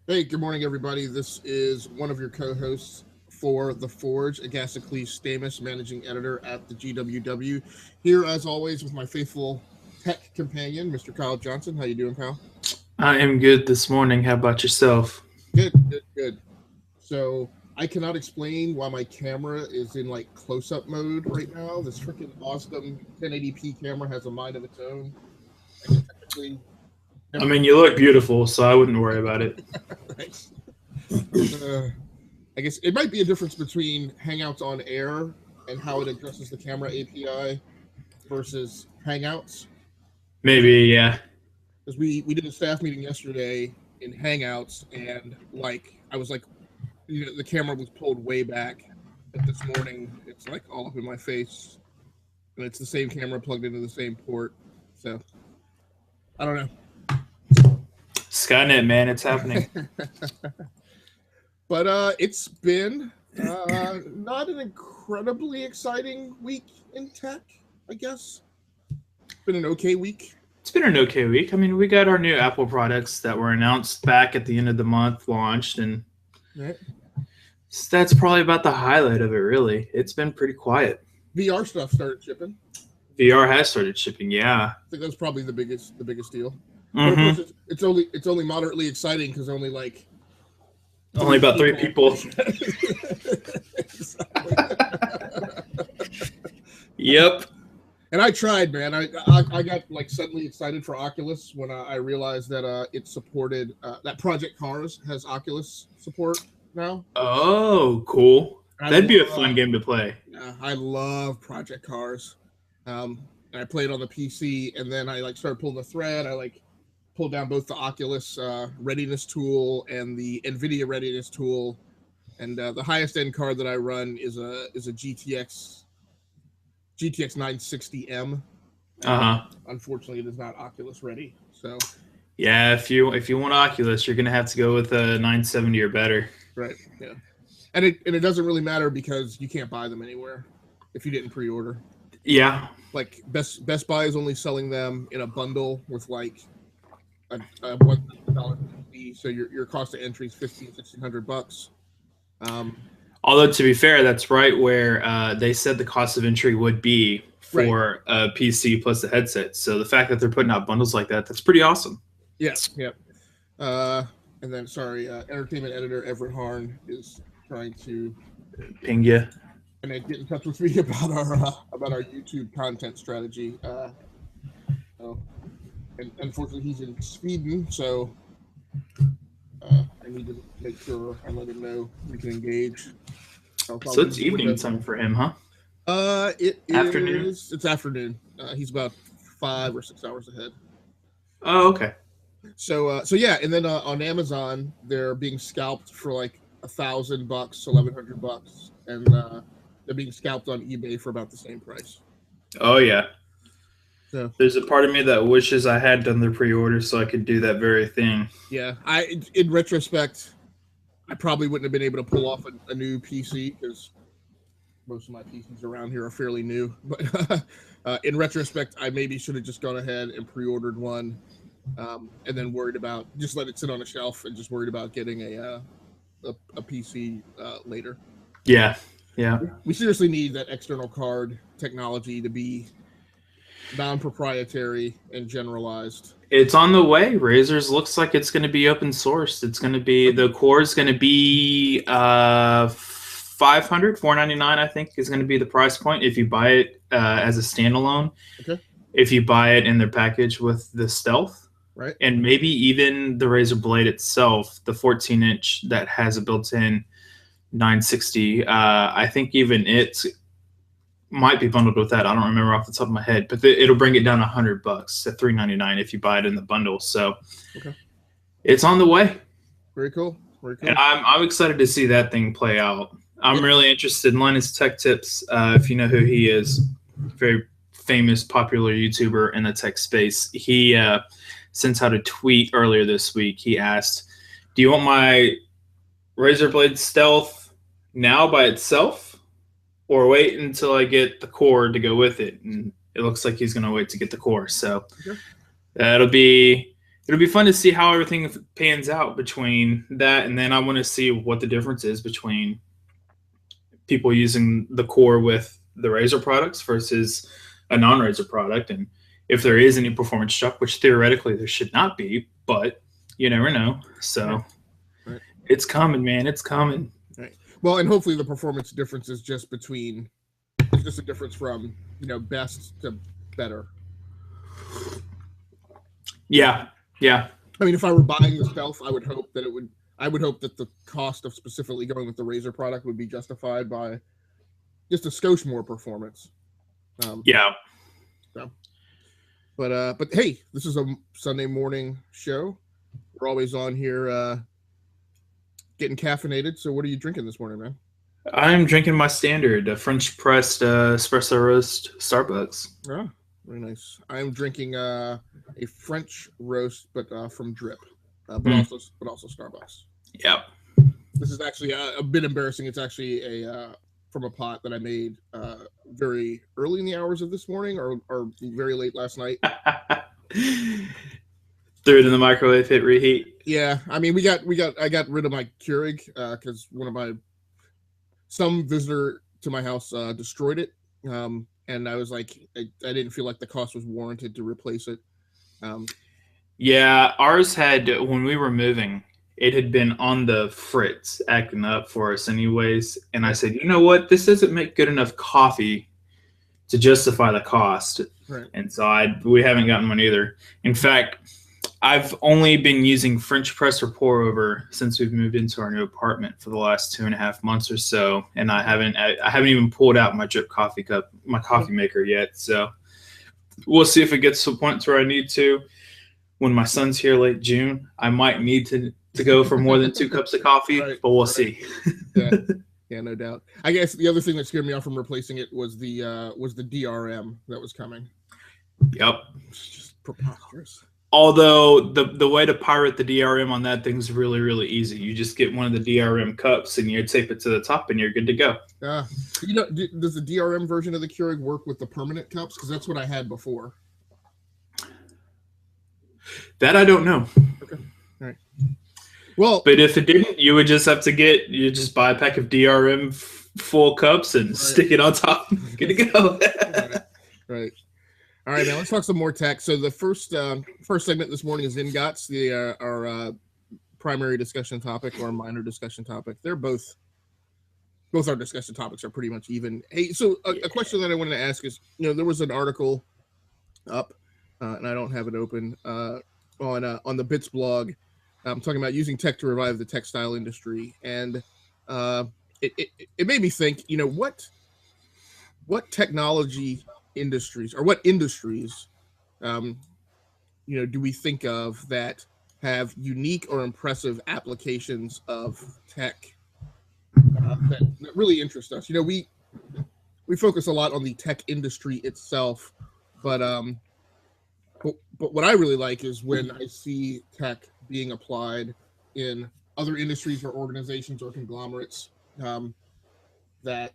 Hey, good morning, everybody. This is one of your co-hosts for The Forge, Agasicles Stamus, managing editor at the GWW. Here, as always, with my faithful tech companion, Mr. Kyle Johnson. How you doing, pal? I am good this morning. How about yourself? Good, good, good. So, I cannot explain why my camera is in like close-up mode right now. This freaking awesome 1080p camera has a mind of its own. I can technically I never mean, get you look beautiful, so I wouldn't worry about it. thanks. Uh, I guess it might be a difference between Hangouts on Air and how it addresses the camera API versus Hangouts. Because Maybe, yeah. we did a staff meeting yesterday in Hangouts, and like I was like, the camera was pulled way back, but this morning it's like all up in my face, and it's the same camera plugged into the same port. So I don't Skynet, man, it's happening. know. But it's been not an incredibly exciting week in tech, I guess. It's been an okay week. It's been an okay week. I mean, we got our new Apple products that were announced back at the end of the month, launched, and Right? that's probably about the highlight of it, really. It's been pretty quiet. VR stuff started shipping. VR has started shipping, yeah. I think that's probably the biggest deal. But of course, Mm-hmm. it's only moderately exciting because only like Only three about three people. people. Exactly. Yep. And I tried, man. I got like suddenly excited for Oculus when I realized that it supported that Project Cars has Oculus support now. Oh, cool. I That'd be a love fun game to play. I love Project Cars. And I played on the PC, and then I like started pulling the thread. I like pulled down both the Oculus readiness tool and the NVIDIA readiness tool. And the highest end card that I run is a GTX 960M, Uh and huh. unfortunately, it is not Oculus ready. So Yeah, if you want Oculus, you're gonna have to go with a 970 or better. right, yeah, and it doesn't really matter because you can't buy them anywhere if you didn't pre-order. Yeah. Like Best Buy is only selling them in a bundle with like a $1,000 fee, so your cost of entry is 1,500 to 1,600 bucks. Um, Although to be fair, that's right where they said the cost of entry would be right, for a PC plus the headset. So the fact that they're putting out bundles like that, that's pretty awesome. yeah, yeah. Uh, and then sorry, entertainment editor Everett Harn is trying to Ping you. get in touch with me about our YouTube content strategy. So, and unfortunately, he's in Sweden, so I need to make sure I let him know we can engage. So it's evening time for him, huh? It Afternoon. is. It's afternoon. He's about 5 or 6 hours ahead. Oh, okay. So yeah, and then on Amazon they're being scalped for like $1,000, $1,100, and they're being scalped on eBay for about the same price. Oh yeah. So There's a part of me that wishes I had done the pre-order so I could do that very thing. yeah, in retrospect, I probably wouldn't have been able to pull off a new PC because most of my PCs around here are fairly new. But in retrospect, I maybe should have just gone ahead and pre-ordered one, and then worried about just let it sit on a shelf and just worried about getting a PC later. Yeah. Yeah. We seriously need that external card technology to be non-proprietary and generalized. It's on the way. Razor's looks like it's going to be open sourced. It's going to be the core is going to be 500 499 I think is going to be the price point if you buy it as a standalone. Okay. If you buy it in their package with the Stealth, Right. and maybe even the Razer Blade itself, the 14-inch that has a built-in 960. I think even it might be bundled with that. I don't remember off the top of my head, but it'll bring it down $100 to $399 if you buy it in the bundle. So Okay. it's on the way, Very cool. Very cool. and I'm excited to see that thing play out. I'm Yeah. really interested in Linus Tech Tips. If you know who he is, very famous, popular YouTuber in the tech space. He sent out a tweet earlier this week. He asked, "Do you want my Razer Blade Stealth now by itself, or wait until I get the core to go with it?" And it looks like he's going to wait to get the core. So Okay. that'll be it'll be fun to see how everything pans out between that, and then I want to see what the difference is between people using the core with the Razer products versus a non-Razer product, and if there is any performance drop, which theoretically there should not be, but you never know. So right. It's coming, man. It's coming. Right. Well, and hopefully the performance difference is just between, it's just a difference from, best to better. Yeah. Yeah. I mean, if I were buying the Stealth, I would hope that the cost of specifically going with the Razer product would be justified by just a skosh more performance. Yeah. So. But hey, this is a Sunday morning show. We're always on here getting caffeinated. So what are you drinking this morning, man? I'm drinking my standard French pressed espresso roast Starbucks. Oh, very nice. I'm drinking a French roast, but from Drip, but also Starbucks. Yeah. This is actually a bit embarrassing. It's actually from a pot that I made very early in the hours of this morning, or very late last night. Threw it in the microwave, hit reheat. Yeah, I mean, I got rid of my Keurig because some visitor to my house destroyed it, and I was like, I didn't feel like the cost was warranted to replace it. Yeah, ours had, when we were moving, it had been on the fritz, acting up for us anyways. And I said, you know what? This doesn't make good enough coffee to justify the cost. Right. And so we haven't gotten one either. In fact, I've only been using French press or pour over since we've moved into our new apartment for the last 2.5 months or so. And I haven't even pulled out my drip coffee cup, my coffee maker yet. So we'll see if it gets to a point where I need to. When my son's here late June, I might need to go for more than 2 cups of coffee, right, but we'll see. Yeah, no doubt. I guess the other thing that scared me off from replacing it was the DRM that was coming. Yep. It's just preposterous. Although the way to pirate the DRM on that thing's really, really easy. You just get one of the DRM cups and you tape it to the top and you're good to go. Does the DRM version of the Keurig work with the permanent cups? Because that's what I had before. That I don't know. Okay. All right. Well, but if it didn't, you would just have to just buy a pack of DRM full cups and stick it on top. Good to go. Right. All right, now let's talk some more tech. So the first segment this morning is Ingots, our primary discussion topic or minor discussion topic. They're both our discussion topics are pretty much even. Hey, so a question that I wanted to ask is, there was an article up, and I don't have it open, on the Bits blog, talking about using tech to revive the textile industry, and it made me think, what technology industries or what industries do we think of that have unique or impressive applications of tech that really interest us? We focus a lot on the tech industry itself, but what I really like is when I see tech being applied in other industries or organizations or conglomerates that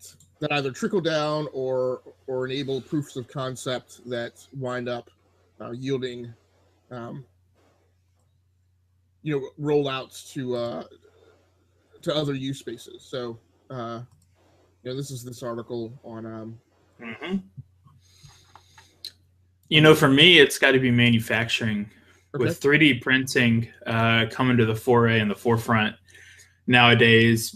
either trickle down or enable proofs of concept that wind up yielding rollouts to other use spaces. So this is this article on for me, it's got to be manufacturing. Okay. With 3D printing coming to the foray and the forefront nowadays,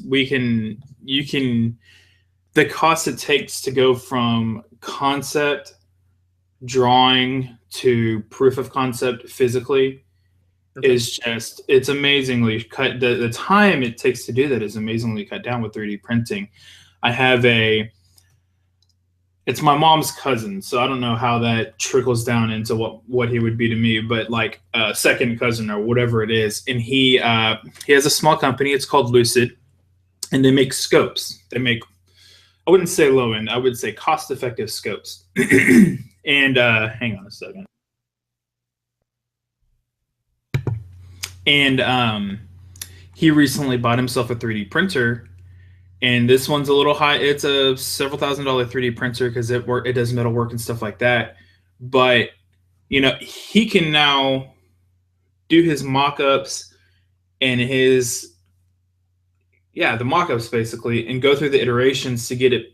the cost it takes to go from concept drawing to proof of concept physically is it's amazingly cut. The time it takes to do that is amazingly cut down with 3D printing. I have it's my mom's cousin, so I don't know how that trickles down into what he would be to me, but like a second cousin or whatever it is. And he has a small company. It's called Lucid, and they make scopes. They make, I wouldn't say low end, I would say cost-effective scopes. And hang on a second. And he recently bought himself a 3D printer. And this one's a little high. It's a several $1,000 3D printer because it does metal work and stuff like that. But he can now do his mock-ups and the mock-ups basically, and go through the iterations to get it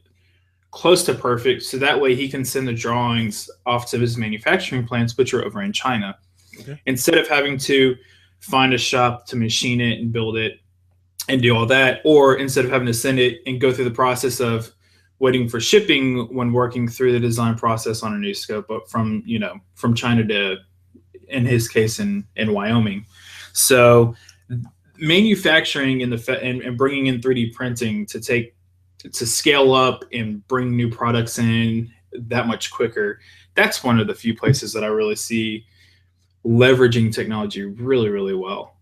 close to perfect, so that way he can send the drawings off to his manufacturing plants, which are over in China. Okay. Instead of having to find a shop to machine it and build it and do all that, or instead of having to send it and go through the process of waiting for shipping when working through the design process on a new scope, but from China to, in his case, in Wyoming. So manufacturing and bringing in 3D printing to scale up and bring new products in that much quicker. That's one of the few places that I really see leveraging technology really, really well.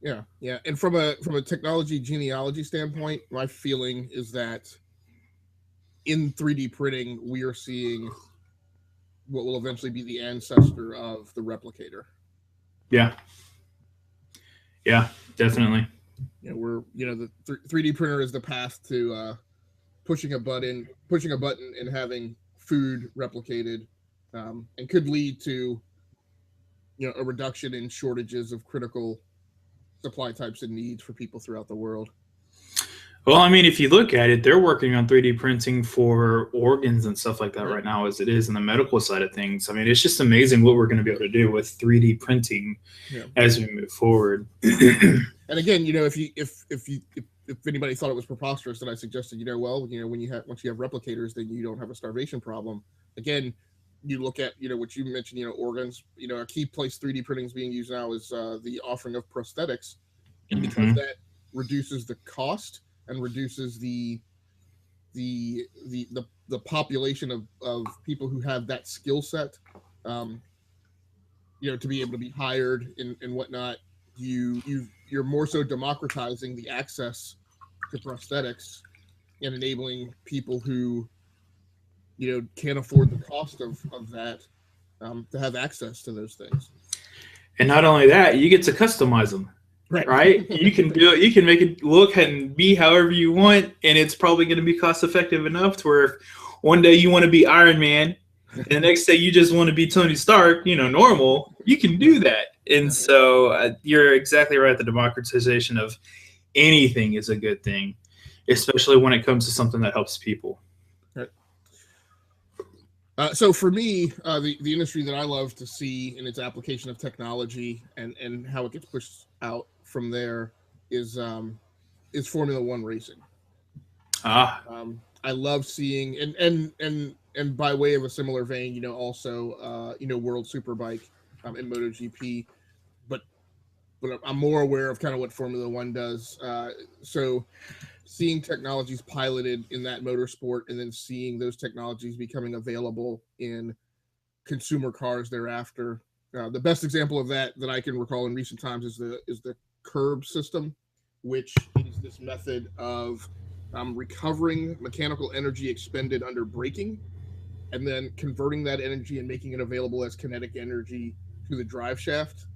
Yeah. And from a technology genealogy standpoint, my feeling is that in 3D printing, we are seeing what will eventually be the ancestor of the replicator. Yeah, definitely. The 3D printer is the path to pushing a button and having food replicated, and could lead to a reduction in shortages of critical supply types and needs for people throughout the world. Well, I mean, if you look at it, they're working on 3D printing for organs and stuff like that right now, as it is in the medical side of things. I mean, it's just amazing what we're going to be able to do with 3D printing as we move forward. And again, if anybody thought it was preposterous that I suggested, once you have replicators, then you don't have a starvation problem. Again, you look at what you mentioned, organs. A key place 3D printing is being used now is the offering of prosthetics, and because that reduces the cost and reduces the population of people who have that skill set, to be able to be hired and whatnot. You're more so democratizing the access to prosthetics and enabling people who can't afford the cost of that to have access to those things. And not only that, you get to customize them. Right? You can do it. You can make it look and be however you want, and it's probably going to be cost effective enough to where if one day you want to be Iron Man, and the next day you just want to be Tony Stark, normal, you can do that. And so you're exactly right. The democratization of anything is a good thing, especially when it comes to something that helps people. Right. So for me, the industry that I love to see in its application of technology and how it gets pushed out from there is Formula One racing. I love seeing and by way of a similar vein, also World Superbike in MotoGP, but I'm more aware of kind of what Formula One does. So seeing technologies piloted in that motorsport and then seeing those technologies becoming available in consumer cars thereafter. The best example of that I can recall in recent times is the curb system, which is this method of recovering mechanical energy expended under braking and then converting that energy and making it available as kinetic energy to the drive shaft.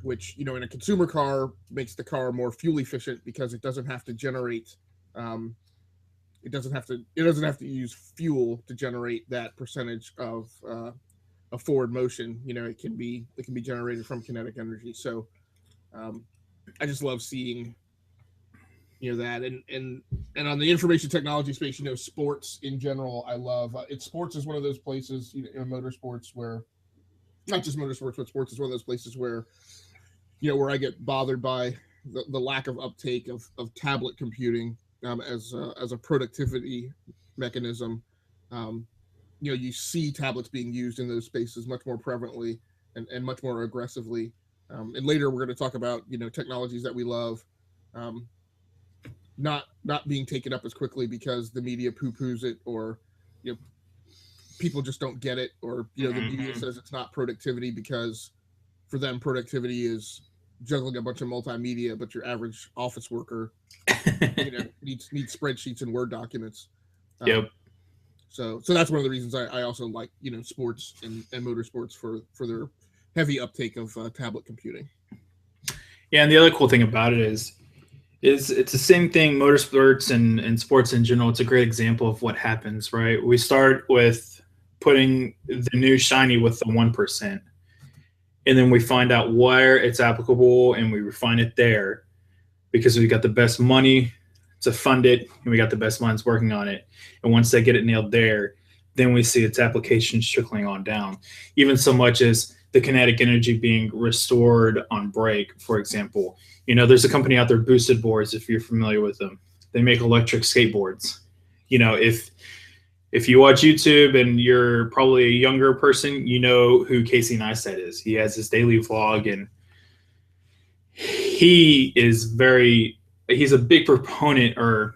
Which in a consumer car makes the car more fuel efficient because it doesn't have to generate it doesn't have to use fuel to generate that percentage of a forward motion. It can be generated from kinetic energy. So I just love seeing that and on the information technology space, sports in general, I love sports is one of those places in motorsports where not just motorsports, but sports is one of those places where where I get bothered by the lack of uptake of tablet computing as a productivity mechanism. You see tablets being used in those spaces much more prevalently and much more aggressively. And later we're going to talk about technologies that we love not being taken up as quickly because the media poo-poos it, or people just don't get it, or the media says it's not productivity because for them productivity is juggling a bunch of multimedia, but your average office worker needs spreadsheets and Word documents. So that's one of the reasons I also like sports and motorsports for their heavy uptake of tablet computing. Yeah, and the other cool thing about it is it's the same thing. Motorsports and sports in general, it's a great example of what happens, right? We start with putting the new shiny with the 1%. and then we find out where it's applicable and we refine it there because we got the best money to fund it and we got the best minds working on it. And once they get it nailed there, then we see its applications trickling on down, even so much as the kinetic energy being restored on break, for example. There's a company out there, Boosted Boards, if you're familiar with them. They make electric skateboards. If you watch YouTube and you're probably a younger person, you know who Casey Neistat is. He has his daily vlog, and he's a big proponent, or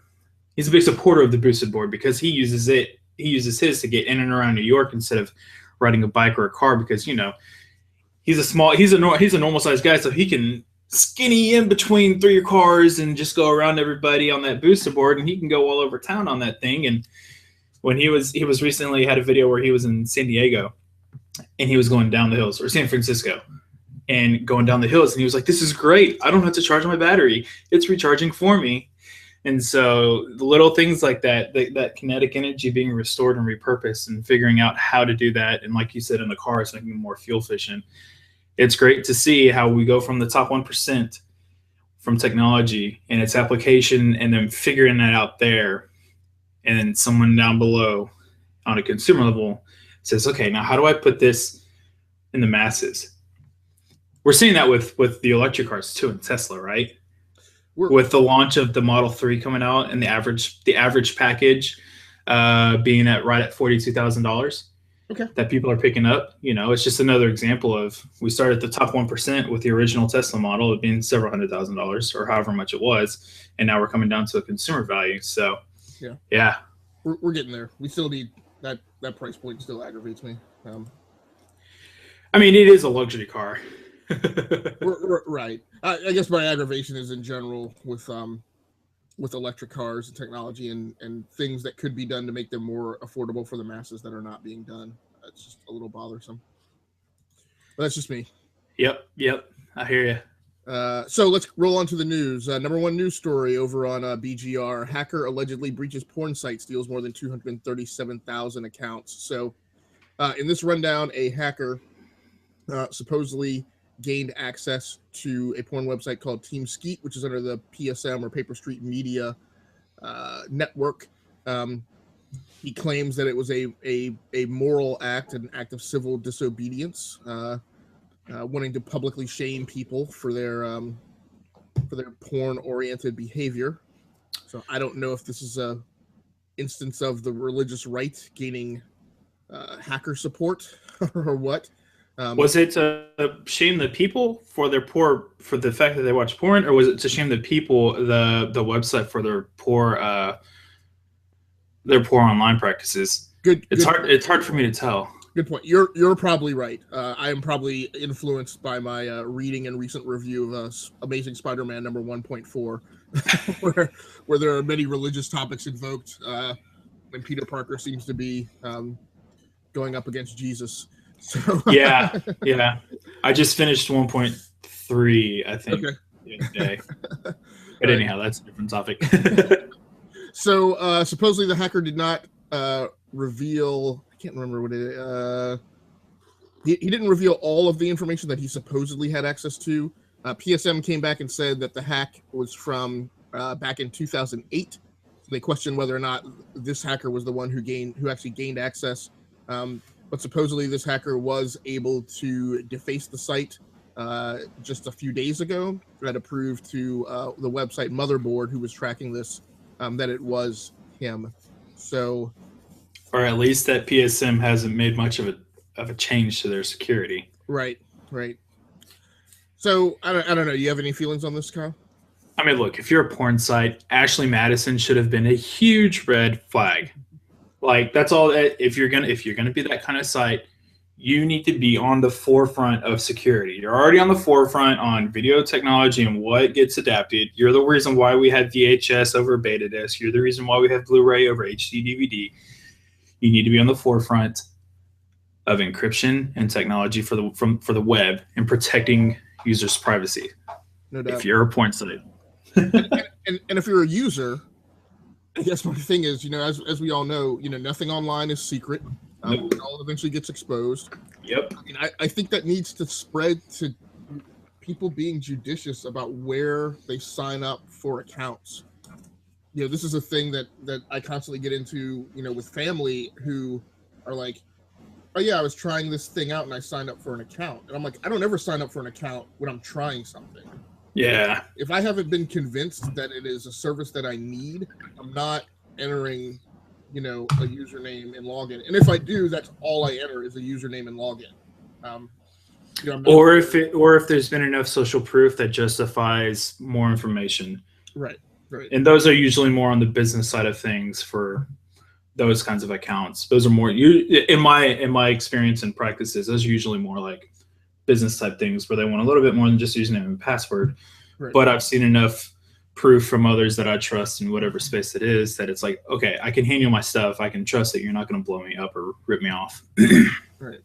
he's a big supporter of the Boosted Board because he uses his to get in and around New York instead of riding a bike or a car, because he's a normal sized guy, so he can skinny in between three cars and just go around everybody on that Boosted Board, and he can go all over town on that thing. And when he was recently had a video where he was in San Diego and he was going down the hills, or San Francisco, and going down the hills, and he was like, "This is great. I don't have to charge my battery. It's recharging for me." And so the little things like that kinetic energy being restored and repurposed, and figuring out how to do that, and like you said, in the cars, making them more fuel efficient. It's great to see how we go from the top 1% from technology and its application, and then figuring that out there. And then someone down below on a consumer level says, okay, now how do I put this in the masses? We're seeing that with the electric cars too, in Tesla, right? With the launch of the Model 3 coming out, and the average package being right at $42,000. Okay. That people are picking up. It's just another example of, we started at the top 1% with the original Tesla model, it being several $100,000 or however much it was, and now we're coming down to a consumer value. So yeah, we're getting there. We still need that price point. Still aggravates me. I mean, it is a luxury car. Right. I guess my aggravation is in general with electric cars and technology and things that could be done to make them more affordable for the masses that are not being done. It's just a little bothersome. But that's just me. Yep. I hear you. So let's roll on to the news. Number one news story over on BGR. Hacker allegedly breaches porn site, steals more than 237,000 accounts. So in this rundown, a hacker supposedly gained access to a porn website called Team Skeet, which is under the PSM or Paper Street Media network. He claims that it was a moral act, an act of civil disobedience, wanting to publicly shame people for their porn-oriented behavior. So I don't know if this is a instance of the religious right gaining hacker support or what. Was it to shame the people for the fact that they watch porn, or was it to shame the people, the website, for their poor online practices? It's hard for me to tell. Good point. You're probably right. I am probably influenced by my reading and recent review of Amazing Spider-Man number 1.4, where there are many religious topics invoked, and Peter Parker seems to be going up against Jesus. So yeah. I just finished 1.3, I think, the other day. But anyhow, that's a different topic. So supposedly the hacker did not reveal. I can't remember what it. He didn't reveal all of the information that he supposedly had access to. PSM came back and said that the hack was from back in 2008. So they questioned whether or not this hacker was the one who actually gained access. But supposedly this hacker was able to deface the site just a few days ago. That approved to the website Motherboard, who was tracking this, that it was him. So, or at least that PSM hasn't made much of a change to their security. Right. So I don't know. You have any feelings on this, Kyle? I mean, look, if you're a porn site, Ashley Madison should have been a huge red flag. Like, that's all. If you're gonna be that kind of site, you need to be on the forefront of security. You're already on the forefront on video technology and what gets adapted. You're the reason why we have VHS over beta disc. You're the reason why we have Blu-ray over HD DVD. You need to be on the forefront of encryption and technology for the web and protecting users' privacy. No doubt. If you're a porn site, and if you're a user, I guess my thing is, as we all know, nothing online is secret. Nope. It all eventually gets exposed. Yep. I mean, I think that needs to spread to people being judicious about where they sign up for accounts. You know, this is a thing that I constantly get into, you know, with family who are like, oh yeah, I was trying this thing out and I signed up for an account. And I'm like, I don't ever sign up for an account when I'm trying something. Yeah. If I haven't been convinced that it is a service that I need, I'm not entering, you know, a username and login. And if I do, that's all I enter is a username and login. You know, or if there's been enough social proof that justifies more information. Right. And those are usually more on the business side of things for those kinds of accounts. Those are more in my experience and practices. Those are usually more like business type things where they want a little bit more than just username and password. Right. But I've seen enough proof from others that I trust in whatever space it is that it's like, okay, I can hand you my stuff. I can trust that you're not going to blow me up or rip me off. Right.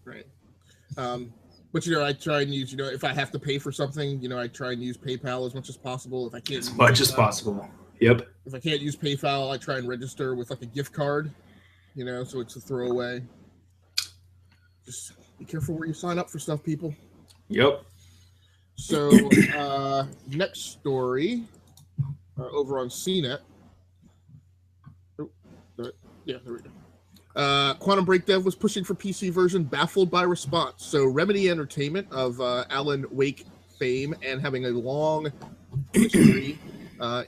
But, you know, I try and use, you know, if I have to pay for something, you know, I try and use PayPal as much as possible. If I can't, as much as possible. Yep. If I can't use PayPal, I try and register with like a gift card, you know, so it's a throwaway. Just be careful where you sign up for stuff, people. Yep. So, next story over on CNET. Oh, yeah, there we go. Quantum Break dev was pushing for PC version, baffled by response. So Remedy Entertainment of Alan Wake fame and having a long history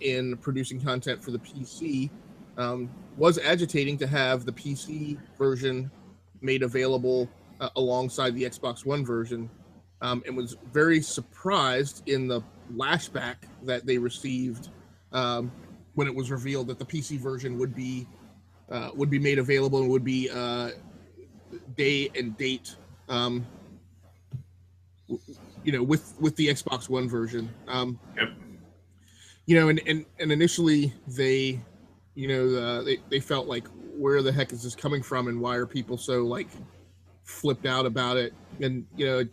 in producing content for the PC was agitating to have the PC version made available alongside the Xbox One version, and was very surprised in the lashback that they received when it was revealed that the PC version would be made available and would be day and date, you know, with the Xbox One version. Yep. You know, and initially they, you know, they felt like, where the heck is this coming from, and why are people so like flipped out about it? And you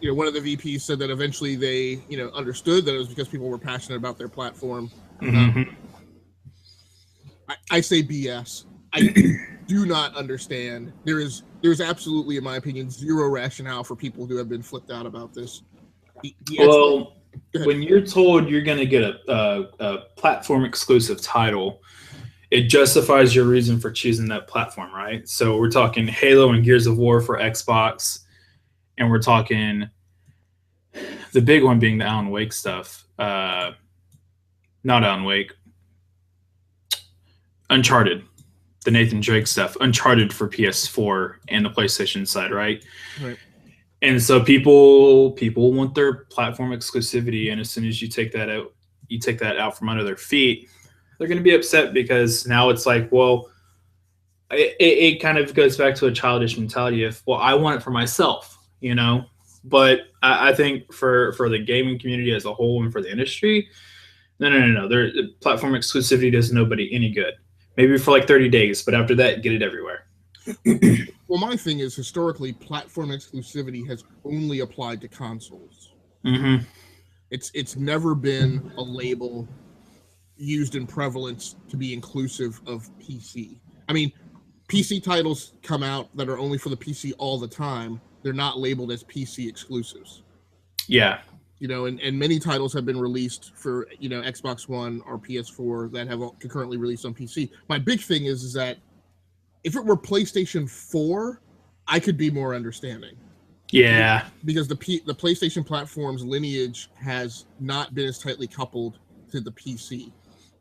know, one of the VPs said that eventually they, you know, understood that it was because people were passionate about their platform. Mm-hmm. I say BS. I do not understand. There's absolutely, in my opinion, zero rationale for people who have been flipped out about this. Well, when you're told you're going to get a platform exclusive title, it justifies your reason for choosing that platform, right? So we're talking Halo and Gears of War for Xbox, and we're talking the big one being the Alan Wake stuff. Not Alan Wake. Uncharted, the Nathan Drake stuff, Uncharted for PS4 and the PlayStation side, right? Right. And so people want their platform exclusivity, and as soon as you take that out from under their feet, they're going to be upset because now it's like, well, it kind of goes back to a childish mentality of, well, I want it for myself, you know. But I think for the gaming community as a whole and for the industry, no. The platform exclusivity does nobody any good. Maybe for like 30 days, but after that, get it everywhere. Well, my thing is, historically, platform exclusivity has only applied to consoles. Mm-hmm. It's never been a label used in prevalence to be inclusive of PC. I mean, PC titles come out that are only for the PC all the time. They're not labeled as PC exclusives. Yeah. You know, and many titles have been released for, you know, Xbox One or PS4 that have concurrently released on PC. My big thing is that if it were PlayStation 4, I could be more understanding. Yeah. Because the PlayStation platform's lineage has not been as tightly coupled to the PC.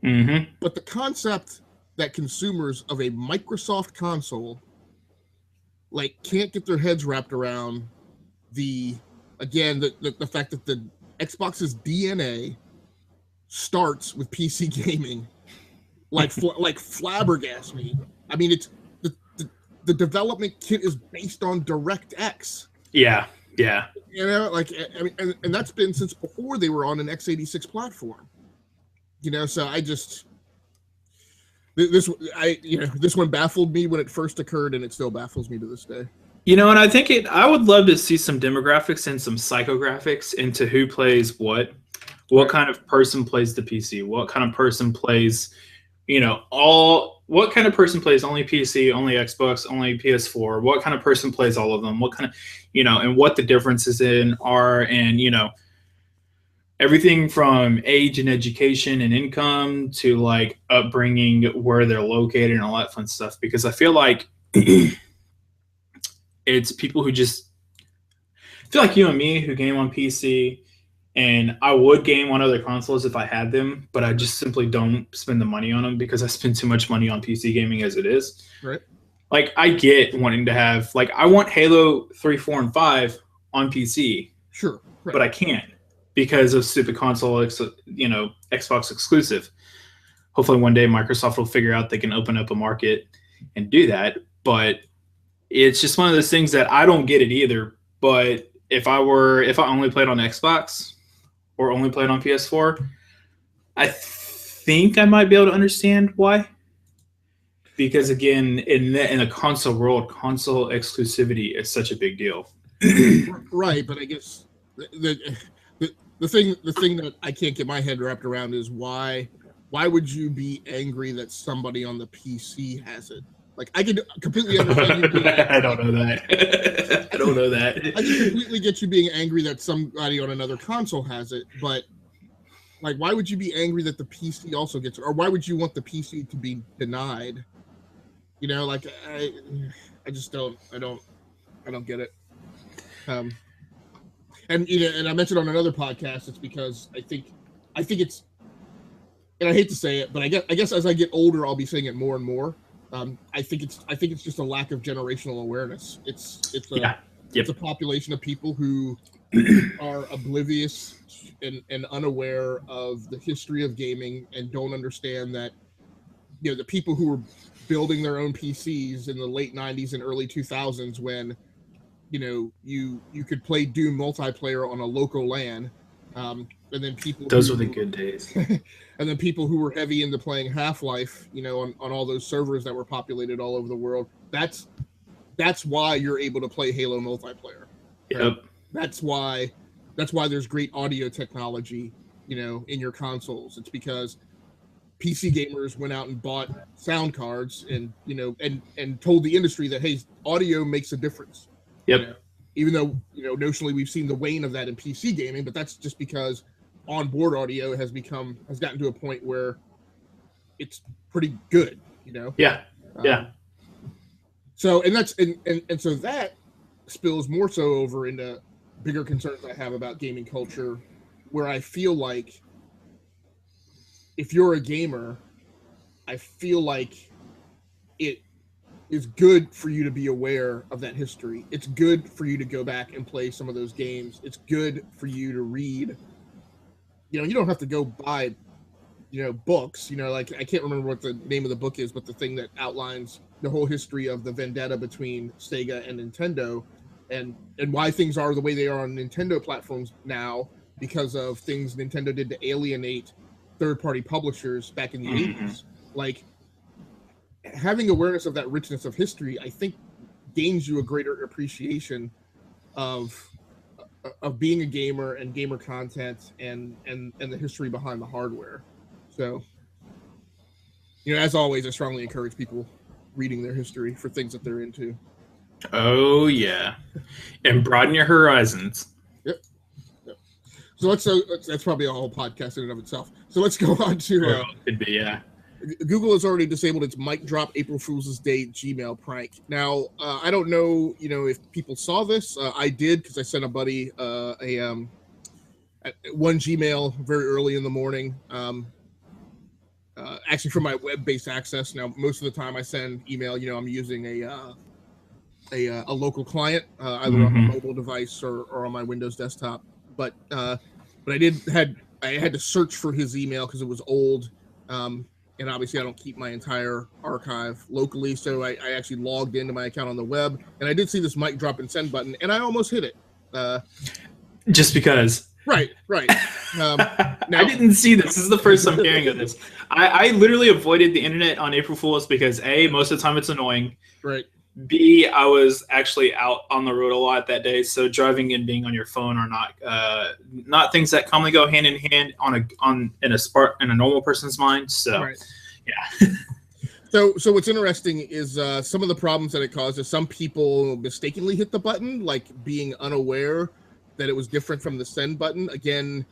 Mm-hmm. But the concept that consumers of a Microsoft console like can't get their heads wrapped around the fact that the Xbox's DNA starts with PC gaming, like flabbergast me. I mean, it's the development kit is based on DirectX. Yeah. You know, like, I mean, and that's been since before they were on an x86 platform. You know, so this one baffled me when it first occurred, and it still baffles me to this day. You know, and I would love to see some demographics and some psychographics into who plays what kind of person plays the PC, what kind of person plays, you know, all what kind of person plays only PC, only Xbox, only PS4? What kind of person plays all of them? What kind of, and what the differences are, and everything from age and education and income to like upbringing, where they're located, and all that fun stuff. Because I feel like it's people who just feel like you and me who game on PC. And I would game on other consoles if I had them, but I just simply don't spend the money on them because I spend too much money on PC gaming as it is. Right. Like, I get wanting to have, like, I want Halo 3, 4, and 5 on PC. Sure. Right. But I can't because of stupid console, Xbox exclusive. Hopefully one day Microsoft will figure out they can open up a market and do that. But it's just one of those things that I don't get it either. But if I only played on Xbox or only played on PS4, I think I might be able to understand why. Because again, in a console world, console exclusivity is such a big deal. Right, but I guess the thing that I can't get my head wrapped around is why would you be angry that somebody on the PC has it? Like, I can completely understand you being angry. I don't know that. I don't know that. I can completely get you being angry that somebody on another console has it, but like, why would you be angry that the PC also gets it? Or why would you want the PC to be denied? Like, I just don't get it. And I mentioned on another podcast, it's because I think it's, and I hate to say it, but I guess as I get older, I'll be saying it more and more. I think it's just a lack of generational awareness. It's a population of people who are oblivious and unaware of the history of gaming and don't understand that the people who were building their own PCs in the late 90s and early 2000s when you could play Doom multiplayer on a local LAN, and then those were the good days. And then people who were heavy into playing Half-Life, on all those servers that were populated all over the world. That's why you're able to play Halo multiplayer. Yep. Right? That's why there's great audio technology, in your consoles. It's because PC gamers went out and bought sound cards and and told the industry that, hey, audio makes a difference. Yep. Even though notionally we've seen the wane of that in PC gaming, but that's just because onboard audio has gotten to a point where it's pretty good. Yeah. Yeah. So so that spills more so over into bigger concerns I have about gaming culture, where I feel like if you're a gamer, I feel like it is good for you to be aware of that history. It's good for you to go back and play some of those games. It's good for you to read. You don't have to go buy, books. Like, I can't remember what the name of the book is, but the thing that outlines the whole history of the vendetta between Sega and Nintendo, and why things are the way they are on Nintendo platforms now because of things Nintendo did to alienate third-party publishers back in the 80s. Like, having awareness of that richness of history, I think, gains you a greater appreciation of being a gamer and gamer content and the history behind the hardware. So, as always, I strongly encourage people reading their history for things that they're into. Oh yeah, and broaden your horizons. Yep. So that's probably a whole podcast in and of itself. So let's go on to. Could be, yeah. Google has already disabled its mic drop April Fool's Day Gmail prank. Now, I don't know, if people saw this. I did, because I sent a buddy one Gmail very early in the morning. Actually, from my web-based access. Now, most of the time I send email, I'm using a local client, either on a mobile device or on my Windows desktop. But I had to search for his email because it was old. And obviously I don't keep my entire archive locally, so I actually logged into my account on the web, and I did see this mic drop and send button, and I almost hit it. Just because. Right. Now, I didn't see this. This is the first I'm hearing of this. I literally avoided the internet on April Fool's because A, most of the time it's annoying. Right. B, I was actually out on the road a lot that day, so driving and being on your phone are not things that commonly go hand in hand in a normal person's mind. So, right. Yeah. So what's interesting is some of the problems that it causes. Some people mistakenly hit the button, like being unaware that it was different from the send button. Again,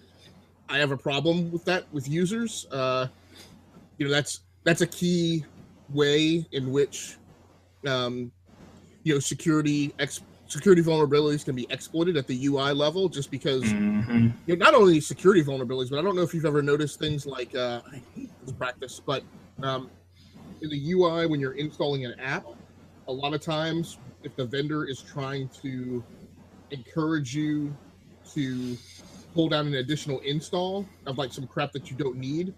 I have a problem with that with users. That's a key way in which security vulnerabilities can be exploited at the UI level, just because not only security vulnerabilities, but I don't know if you've ever noticed things like I hate this practice, but in the UI when you're installing an app, a lot of times if the vendor is trying to encourage you to pull down an additional install of like some crap that you don't need,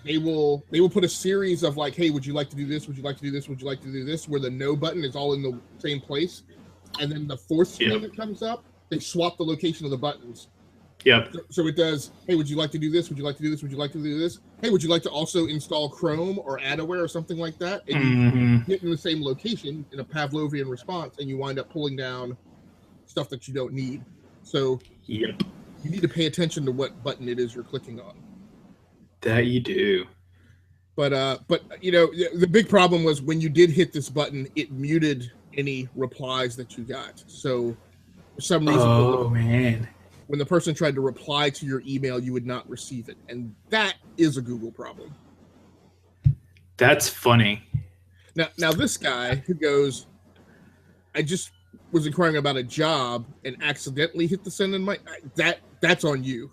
they will put a series of like, hey, would you like to do this? Would you like to do this? Would you like to do this? Where the no button is all in the same place. And then the fourth screen that comes up, they swap the location of the buttons. Yep. So it does, hey, would you like to do this? Would you like to do this? Would you like to do this? Hey, would you like to also install Chrome or Adaware or something like that? And you get in the same location in a Pavlovian response, and you wind up pulling down stuff that you don't need. So you need to pay attention to what button it is you're clicking on. That you do. But the big problem was when you did hit this button, it muted any replies that you got. So for some reason, when the person tried to reply to your email, you would not receive it. And that is a Google problem. That's funny. Now this guy who goes, I just was inquiring about a job and accidentally hit the send and that's on you.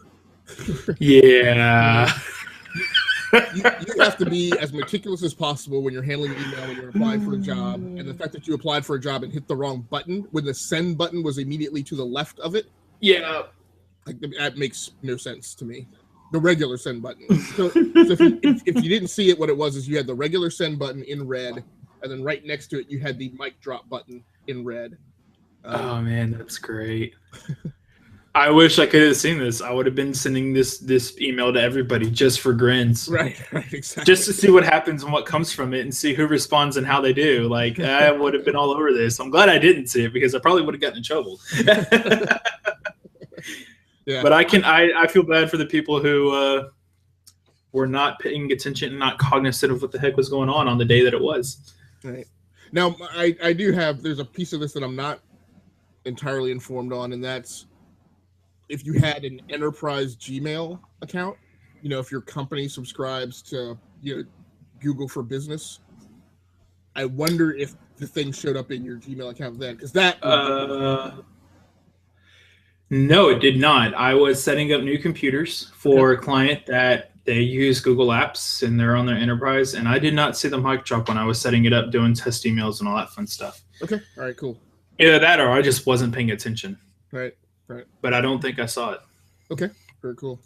Yeah. You have to be as meticulous as possible when you're handling email when you're applying for a job. And the fact that you applied for a job and hit the wrong button when the send button was immediately to the left of it. Yeah. That makes no sense to me. The regular send button. So if you didn't see it, what it was is you had the regular send button in red, and then right next to it, you had the mic drop button in red. Oh, man, that's great. I wish I could have seen this. I would have been sending this email to everybody just for grins. Right, exactly. Just to see what happens and what comes from it and see who responds and how they do. Like, I would have been all over this. I'm glad I didn't see it because I probably would have gotten in trouble. Yeah. But I feel bad for the people who were not paying attention and not cognizant of what the heck was going on the day that it was. Right. Now, I do have, there's a piece of this that I'm not entirely informed on, and that's if you had an enterprise Gmail account, if your company subscribes to Google for Business, I wonder if the thing showed up in your Gmail account then, because that no, it did not. I was setting up new computers for a client that they use Google Apps and they're on their enterprise, and I did not see the mic drop when I was setting it up, doing test emails and all that fun stuff. Okay, all right, cool. Either that or I just wasn't paying attention. Right. But I don't think I saw it. Okay, very cool.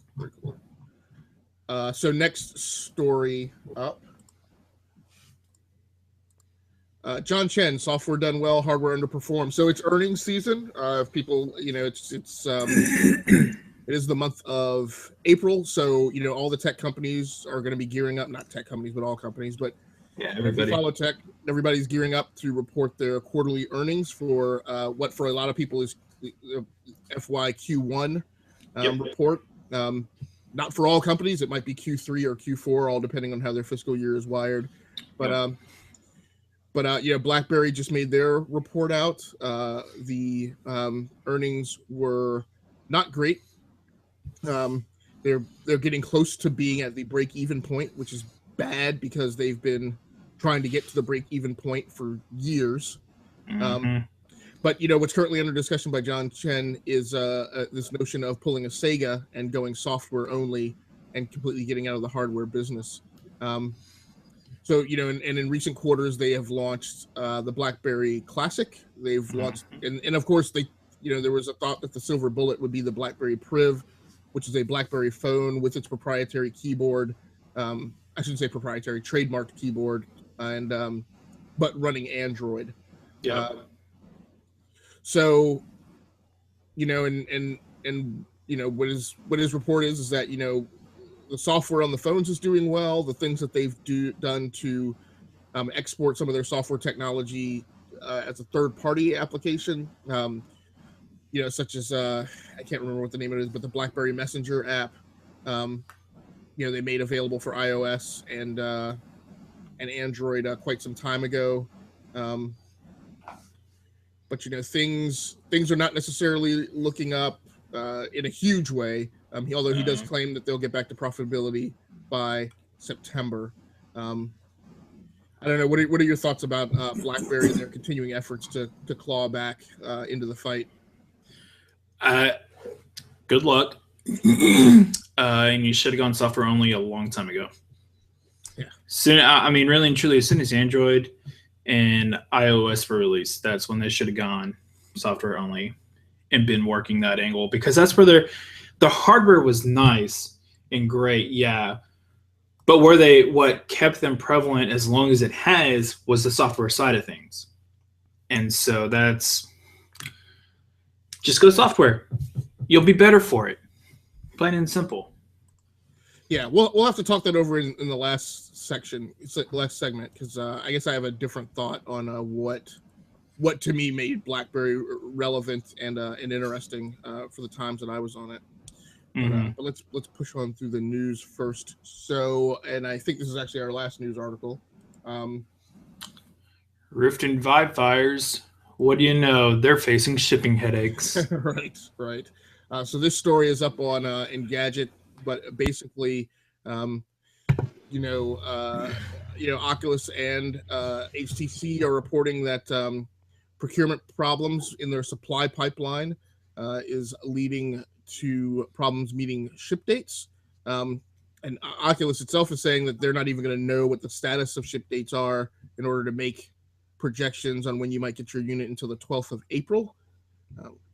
So next story up. John Chen, software done well, hardware underperformed. So it's earnings season. If people, it's it is the month of April. So all the tech companies are going to be gearing up. Not tech companies, but all companies. But yeah, everybody. If you follow tech, everybody's gearing up to report their quarterly earnings for what for a lot of people is the FY Q1 report. Not for all companies. It might be Q3 or Q4, all depending on how their fiscal year is wired. But BlackBerry just made their report out. The earnings were not great. They're getting close to being at the break-even point, which is bad because they've been trying to get to the break-even point for years. But what's currently under discussion by John Chen is this notion of pulling a Sega and going software only and completely getting out of the hardware business. So and in recent quarters they have launched the BlackBerry Classic. They've launched and of course they there was a thought that the silver bullet would be the BlackBerry Priv, which is a BlackBerry phone with its proprietary keyboard. I shouldn't say proprietary, trademarked keyboard, and but running Android. Yeah. So, and what his report is that the software on the phones is doing well. The things that they've done to export some of their software technology as a third-party application, such as I can't remember what the name of it is, but the BlackBerry Messenger app, they made available for iOS and Android quite some time ago. But things are not necessarily looking up in a huge way. Although he does claim that they'll get back to profitability by September. I don't know. What are your thoughts about BlackBerry and their continuing efforts to claw back into the fight? Good luck. And you should have gone software only a long time ago. Yeah. Soon, I mean, really and truly, as soon as Android and iOS were released, that's when they should have gone software only and been working that angle, because that's where the hardware was nice and great, yeah. But what kept them prevalent as long as it has was the software side of things. And so that's just go software. You'll be better for it. Plain and simple. Yeah, we'll have to talk that over in the last section, last segment, because I guess I have a different thought on what to me made BlackBerry relevant and interesting for the times that I was on it. But let's push on through the news first. So, and I think this is actually our last news article. Rift and Vive fires. What do you know? They're facing shipping headaches. Right. So this story is up on Engadget, but basically, Oculus and HTC are reporting that procurement problems in their supply pipeline is leading to problems meeting ship dates. And Oculus itself is saying that they're not even going to know what the status of ship dates are in order to make projections on when you might get your unit until the 12th of April,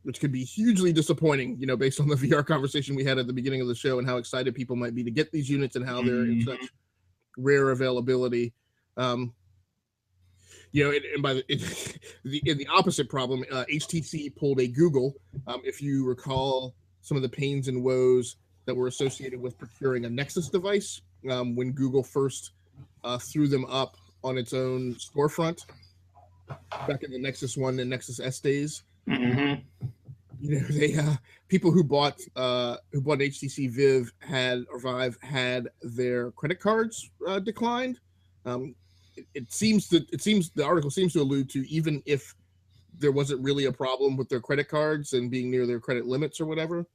which could be hugely disappointing, based on the VR conversation we had at the beginning of the show and how excited people might be to get these units and how they're in such rare availability. And by the opposite problem, HTC pulled a Google. If you recall some of the pains and woes that were associated with procuring a Nexus device when Google first threw them up on its own storefront back in the Nexus 1 and Nexus S days. They people who bought HTC Vive had their credit cards declined. It seems the article seems to allude to, even if there wasn't really a problem with their credit cards and being near their credit limits or whatever.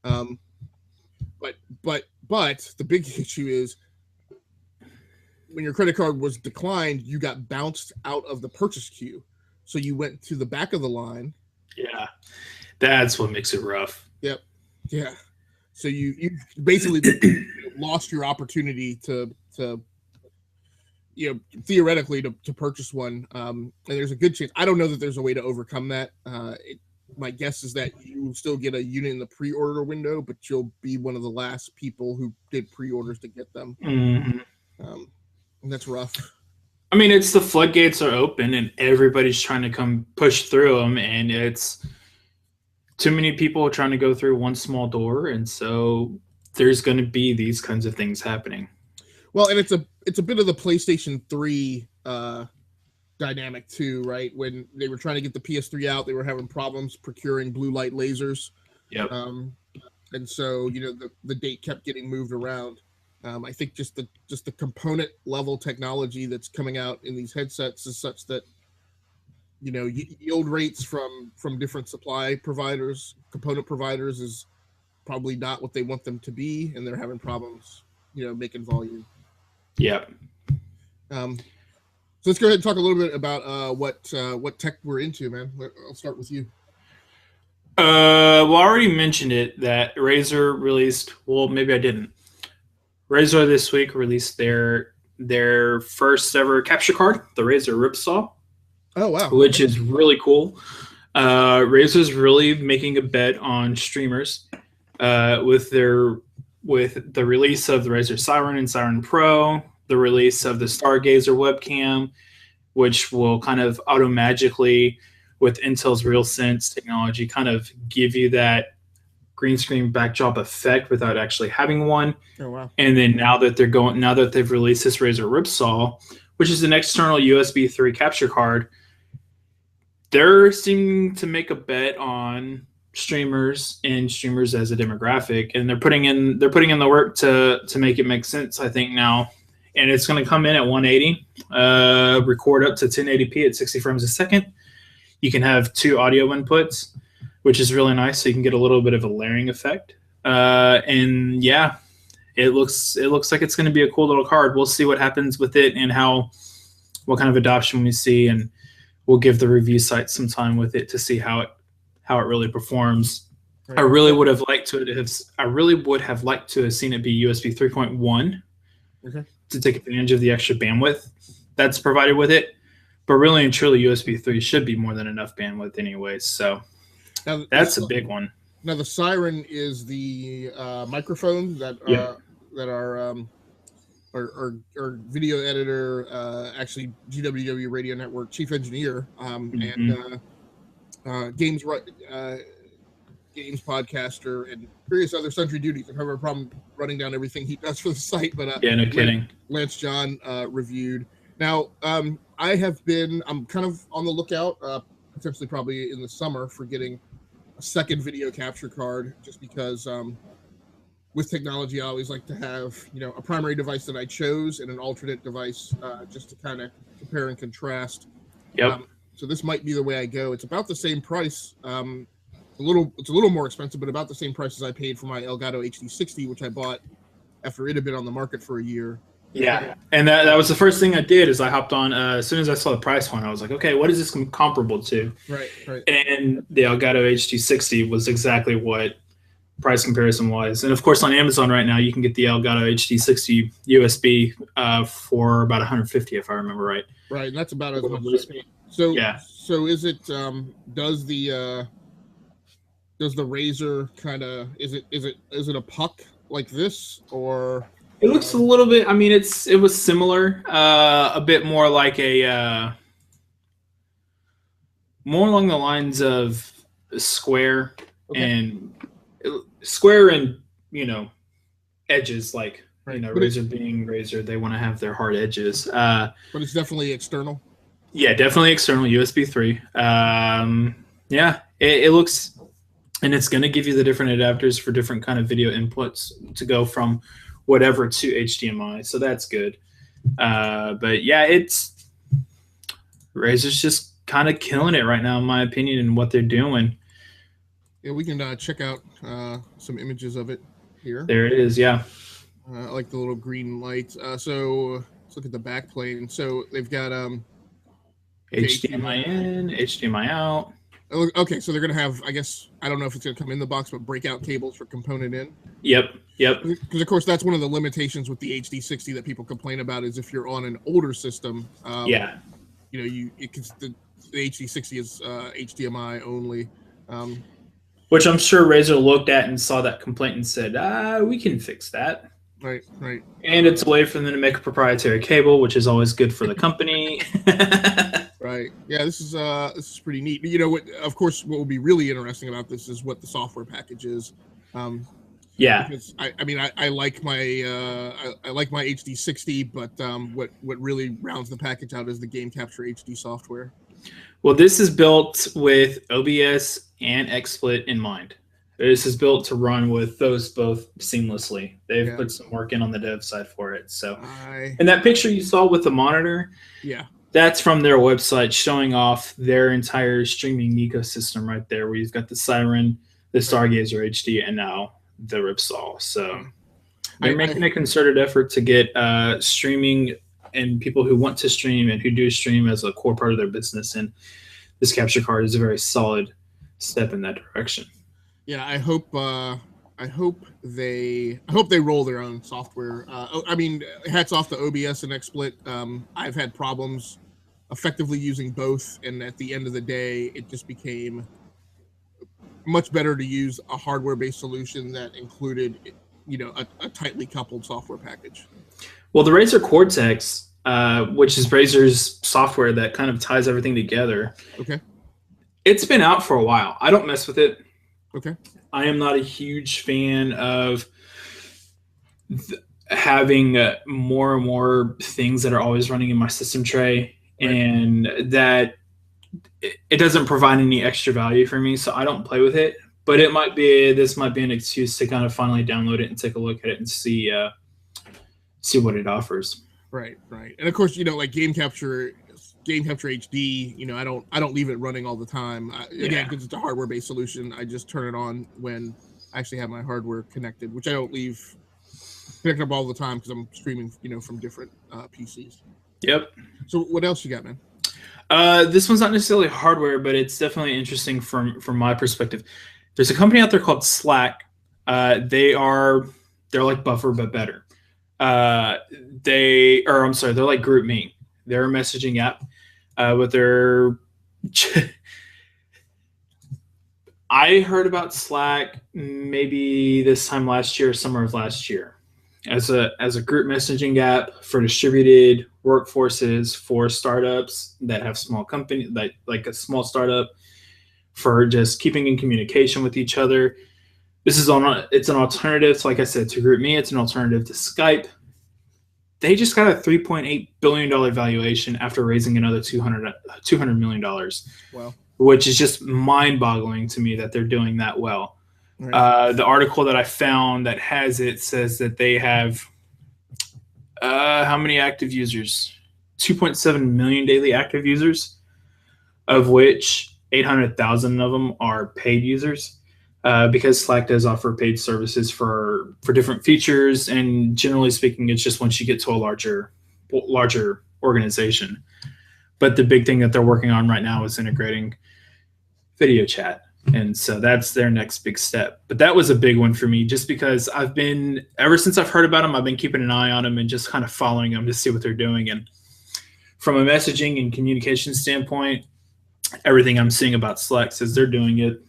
But the big issue is when your credit card was declined, you got bounced out of the purchase queue. So you went to the back of the line. Yeah, that's what makes it rough. Yep. Yeah. So you basically lost your opportunity to theoretically to purchase one. And there's a good chance. I don't know that there's a way to overcome that. My guess is that you will still get a unit in the pre-order window, but you'll be one of the last people who did pre-orders to get them. And that's rough. I mean, it's the floodgates are open and everybody's trying to come push through them, and it's too many people trying to go through one small door, and so there's going to be these kinds of things happening. Well, and it's a bit of the PlayStation 3 dynamic too, right? When they were trying to get the PS3 out, they were having problems procuring blue light lasers. Yep. And so the date kept getting moved around. I think just the component level technology that's coming out in these headsets is such that yield rates from different supply providers, component providers, is probably not what they want them to be, and they're having problems making volume. Yep. So let's go ahead and talk a little bit about what tech we're into, man. I'll start with you. Well, I already mentioned it that Razer released. Well, maybe I didn't. Razer this week released their first ever capture card, the Razer Ripsaw. Oh wow! Which is really cool. Razer's really making a bet on streamers with the release of the Razer Siren and Siren Pro, the release of the Stargazer webcam, which will kind of automagically, with Intel's RealSense technology, kind of give you that green screen backdrop effect without actually having one. Oh wow! And then now that they've released this Razer Ripsaw, which is an external USB 3 capture card, they're seeming to make a bet on streamers and streamers as a demographic, and they're putting in the work to make it make sense. I think now, and it's going to come in at 180, record up to 1080p at 60 frames a second. You can have 2 audio inputs, which is really nice, so you can get a little bit of a layering effect. And yeah, it looks like it's going to be a cool little card. We'll see what happens with it and what kind of adoption we see, and we'll give the review site some time with it to see how it really performs. Right. I really would have liked to have seen it be USB 3.1 to take advantage of the extra bandwidth that's provided with it. But really and truly, USB 3 should be more than enough bandwidth anyway. So now, that's a big one. Now the Siren is the microphone that our video editor, actually GWW Radio Network chief engineer, and games podcaster, and various other sundry duties. I have a problem running down everything he does for the site, but yeah, no kidding. Lance John reviewed. Now, I'm kind of on the lookout, potentially probably in the summer, for getting a second video capture card, just because with technology, I always like to have, a primary device that I chose and an alternate device, just to kind of compare and contrast. Yep. So this might be the way I go. It's about the same price. It's a little more expensive, but about the same price as I paid for my Elgato HD60, which I bought after it had been on the market for a year. Yeah, and that was the first thing I did, is I hopped on, as soon as I saw the price point, I was like, okay, what is this comparable to? Right. And the Elgato HD60 was exactly what price comparison was. And of course, on Amazon right now, you can get the Elgato HD60 USB for about $150, if I remember right. Right, and that's about as much as I paid. So yeah. So is it does the Razer kind of is it a puck like this, or? It looks a little bit. I mean, it was similar, a bit more like more along the lines of square and edges, like Razer being Razer, they want to have their hard edges. But it's definitely external. Yeah, definitely external USB 3. Yeah, it looks, and it's going to give you the different adapters for different kind of video inputs to go from whatever to HDMI, so that's good. But yeah, Razer's just kind of killing it right now, in my opinion, in what they're doing. Yeah, we can check out some images of it here. There it is, yeah. I like the little green lights. So let's look at the back plane. So they've got HDMI in, HDMI out. Okay, so they're going to have, I guess, I don't know if it's going to come in the box, but breakout cables for component in. Yep. Because, of course, that's one of the limitations with the HD60 that people complain about, is if you're on an older system, the HD60 is HDMI only. Which I'm sure Razer looked at and saw that complaint and said, we can fix that. Right. And it's a way for them to make a proprietary cable, which is always good for the company. Right. Yeah, this is pretty neat. Of course, what will be really interesting about this is what the software package is. Yeah. Because I like my HD60, but what really rounds the package out is the Game Capture HD software. Well, this is built with OBS and XSplit in mind. This is built to run with those both seamlessly. They've put some work in on the dev side for it. So, and that picture you saw with the monitor, that's from their website showing off their entire streaming ecosystem right there, where you've got the Siren, the Stargazer HD, and now the Ripsaw. So they're making a concerted effort to get streaming and people who want to stream and who do stream as a core part of their business. And this capture card is a very solid step in that direction. Yeah, I hope they roll their own software. Hats off to OBS and XSplit. I've had problems effectively using both, and at the end of the day, it just became much better to use a hardware-based solution that included, a tightly coupled software package. Well, the Razer Cortex, which is Razer's software that kind of ties everything together. Okay. It's been out for a while. I don't mess with it. Okay. I am not a huge fan of having more and more things that are always running in my system tray, and that it doesn't provide any extra value for me, so I don't play with it. But this might be an excuse to kind of finally download it and take a look at it and see what it offers. Right. And of course, like game capture HD. I don't leave it running all the time. Again, because it's a hardware-based solution, I just turn it on when I actually have my hardware connected, which I don't leave connected up all the time because I'm streaming, from different PCs. Yep. So what else you got, man? This one's not necessarily hardware, but it's definitely interesting from my perspective. There's a company out there called Slack. They're like Buffer but better. They're like GroupMe. They're a messaging app, but they're. I heard about Slack maybe this time last year, summer of last year, as a group messaging app for distributed workforces for startups that have small company, like a small startup, for just keeping in communication with each other. It's an alternative, like I said, to GroupMe. It's an alternative to Skype. They just got a $3.8 billion valuation after raising another $200 million. Wow. Which is just mind-boggling to me that they're doing that well. Right. The article that I found that has it says that they have how many active users? 2.7 million daily active users, of which 800,000 of them are paid users. Because Slack does offer paid services for different features, and generally speaking, it's just once you get to a larger organization. But the big thing that they're working on right now is integrating video chat, and so that's their next big step. But that was a big one for me, just because ever since I've heard about them, I've been keeping an eye on them and just kind of following them to see what they're doing. And from a messaging and communication standpoint, everything I'm seeing about Slack says they're doing it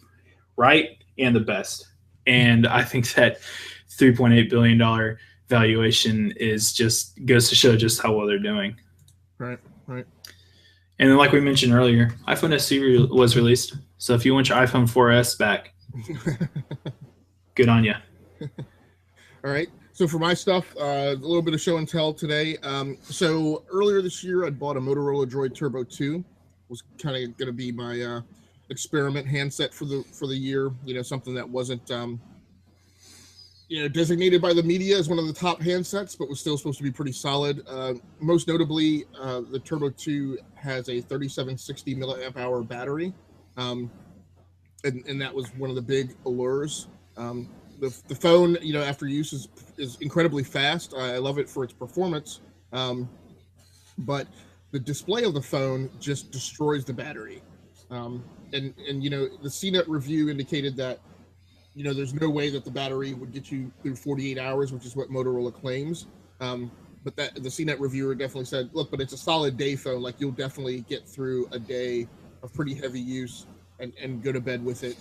right and the best. And I think that $3.8 billion valuation goes to show just how well they're doing. Right. And then, like we mentioned earlier, iPhone SE was released. So if you want your iPhone 4S back, good on you. All right. So for my stuff, a little bit of show and tell today. So earlier this year, I bought a Motorola Droid Turbo 2. It was kind of going to be my experiment handset for the year. Something that wasn't designated by the media as one of the top handsets, but was still supposed to be pretty solid. Most notably, the Turbo 2 has a 3760 milliamp hour battery, and that was one of the big allures. The phone, after use is incredibly fast. I love it for its performance, but the display of the phone just destroys the battery. And the CNET review indicated that there's no way that the battery would get you through 48 hours, which is what Motorola claims. But that the CNET reviewer definitely said, look, but it's a solid day phone. Like, you'll definitely get through a day of pretty heavy use and go to bed with it,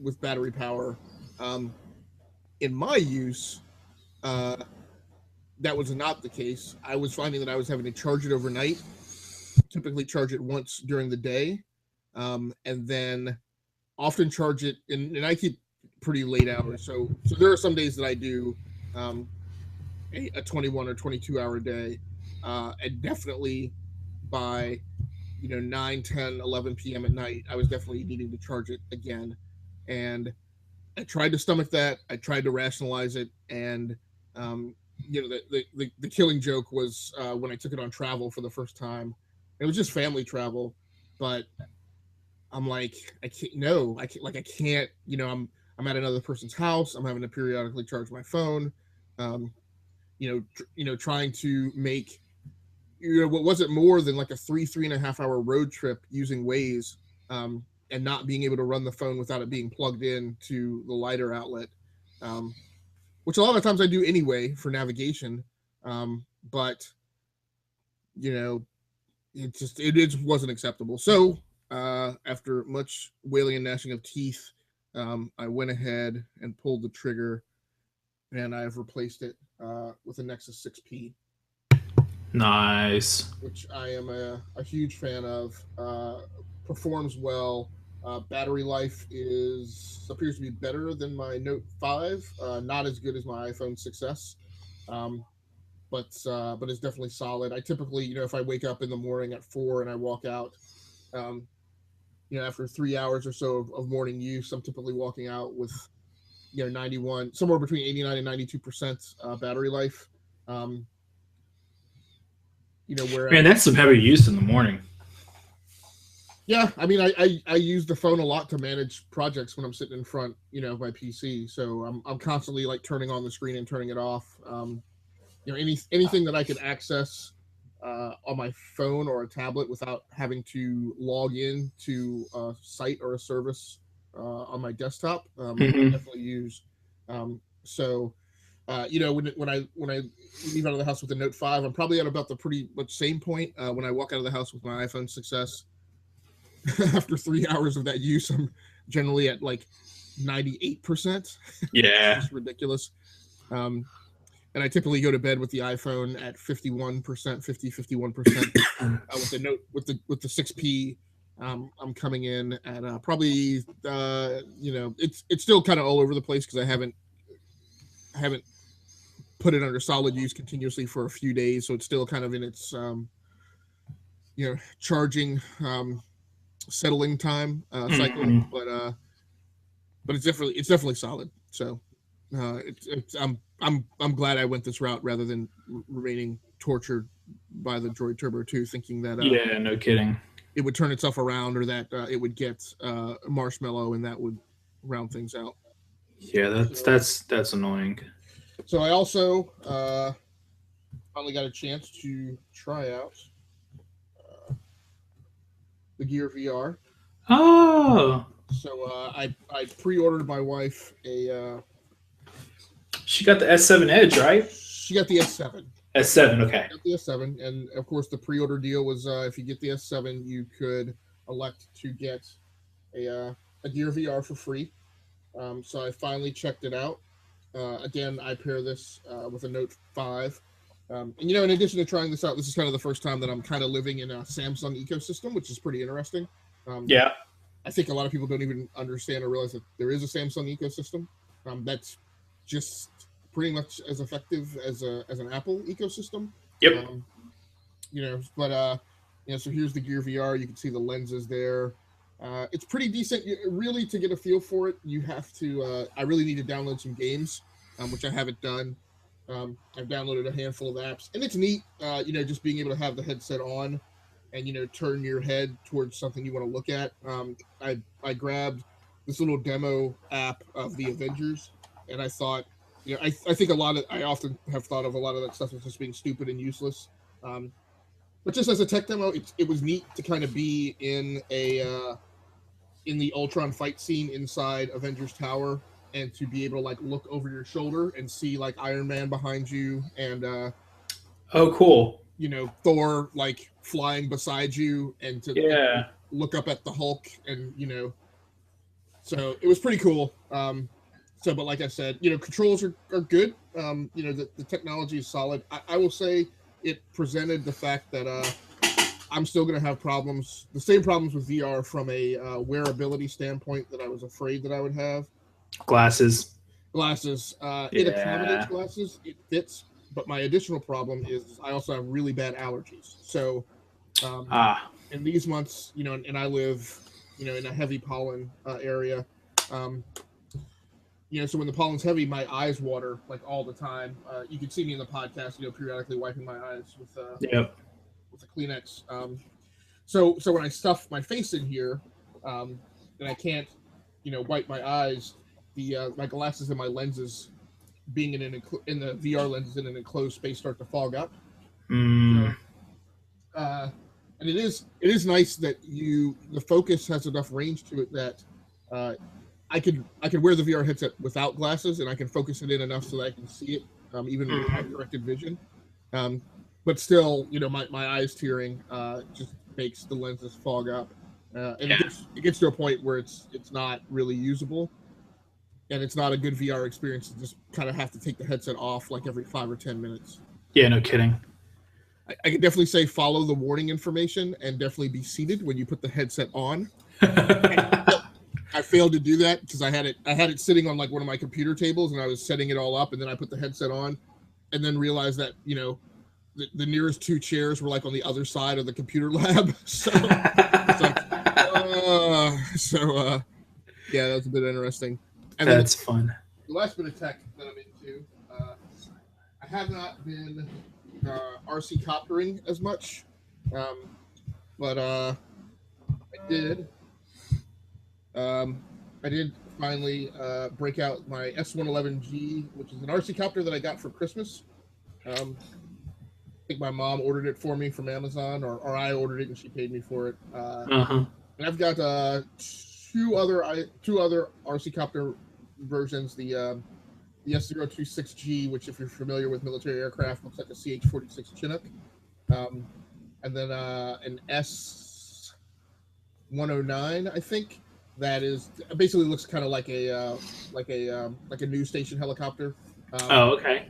with battery power. In my use, that was not the case. I was finding that I was having to charge it overnight, typically charge it once during the day, and then often charge it, and I keep pretty late hours. So there are some days that I do a 21 or 22 hour day, and definitely by 9, 10, 11 p.m. at night, I was definitely needing to charge it again. And I tried to stomach that. I tried to rationalize it, and the killing joke was when I took it on travel for the first time. It was just family travel, but I'm like, I can't. I'm at another person's house. I'm having to periodically charge my phone. Trying to make what was it more than like a 3.5 hour road trip using Waze, and not being able to run the phone without it being plugged in to the lighter outlet, which a lot of times I do anyway for navigation. But it just wasn't acceptable. So after much wailing and gnashing of teeth, I went ahead and pulled the trigger, and I've replaced it with a Nexus 6P. Nice. Which I am a huge fan of. Performs well. Battery life appears to be better than my Note 5. Not as good as my iPhone 6S, but it's definitely solid. I typically, if I wake up in the morning at 4 and I walk out, after 3 hours or so of morning use, I'm typically walking out with 91, somewhere between 89 and 92% battery life. where Man, that's some heavy use in the morning. Yeah, I mean, I use the phone a lot to manage projects when I'm sitting in front, of my PC. So I'm constantly like turning on the screen and turning it off. Anything that I could access on my phone or a tablet without having to log in to a site or a service on my desktop, I definitely use. So when I leave out of the house with the Note 5, I'm probably at about the pretty much same point when I walk out of the house with my iPhone 6S. After 3 hours of that use, I'm generally at like 98%. Yeah, it's ridiculous. And I typically go to bed with the iPhone at 51%, 51% with the Note with the 6P. I'm coming in at probably it's still kind of all over the place because I haven't put it under solid use continuously for a few days, so it's still kind of in its charging settling time cycle, but it's definitely solid. So I'm glad I went this route rather than remaining tortured by the Droid Turbo 2, thinking that yeah, no kidding, it would turn itself around or that it would get marshmallow and that would round things out. Yeah, that's annoying. So I also finally got a chance to try out the Gear VR. Oh, so I pre-ordered my wife a. She got the S7 Edge, right? She got the S7. S7, okay. She got the S7, and of course the pre-order deal was if you get the S7, you could elect to get a Gear VR for free. So I finally checked it out. Again, I pair this with a Note 5. And in addition to trying this out, this is kind of the first time that I'm kind of living in a Samsung ecosystem, which is pretty interesting. Yeah. I think a lot of people don't even understand or realize that there is a Samsung ecosystem. That's just pretty much as effective as an Apple ecosystem. Yep. So here's the Gear VR. You can see the lenses there. It's pretty decent. Really, to get a feel for it, you have to. I really need to download some games, which I haven't done. I've downloaded a handful of apps, and it's neat. Just being able to have the headset on, and turn your head towards something you want to look at. I grabbed this little demo app of the Avengers, and I thought, I think I often have thought of a lot of that stuff as just being stupid and useless. But just as a tech demo, it was neat to kind of be in in the Ultron fight scene inside Avengers Tower, and to be able to like look over your shoulder and see like Iron Man behind you and oh, cool. Thor like flying beside you, and to look up at the Hulk, and so it was pretty cool. But like I said, controls are good. The technology is solid. I will say it presented the fact that I'm still going to have problems, the same problems with VR from a wearability standpoint that I was afraid that I would have. Glasses. It accommodates glasses. It fits. But my additional problem is I also have really bad allergies. So in these months, and I live, in a heavy pollen area. So when the pollen's heavy, my eyes water like all the time. You can see me in the podcast, periodically wiping my eyes with a Kleenex. So when I stuff my face in here, and I can't, wipe my eyes, my glasses and my lenses, being in the VR lenses in an enclosed space, start to fog up. And it is nice that the focus has enough range to it that I could wear the VR headset without glasses, and I can focus it in enough so that I can see it, even without corrected vision. But still, my eyes tearing just makes the lenses fog up, and it gets to a point where it's not really usable, and it's not a good VR experience to just kind of have to take the headset off like every 5 or 10 minutes. Yeah, no kidding. I can definitely say follow the warning information and definitely be seated when you put the headset on. I failed to do that because I had it sitting on like one of my computer tables, and I was setting it all up, and then I put the headset on, and then realized that the nearest 2 chairs were like on the other side of the computer lab. So it's like, yeah, that's a bit interesting. And that's fun. The last bit of tech that I'm into, I have not been RCcoptering as much, but I did. I did finally break out my S111G, which is an RCcopter that I got for Christmas. I think my mom ordered it for me from Amazon, or I ordered it and she paid me for it. Uh-huh. And I've got two other RCcopter versions. The S026G, which, if you're familiar with military aircraft, looks like a CH-46 Chinook, and then an S109, I think. That is basically looks kind of like a news station helicopter. Okay.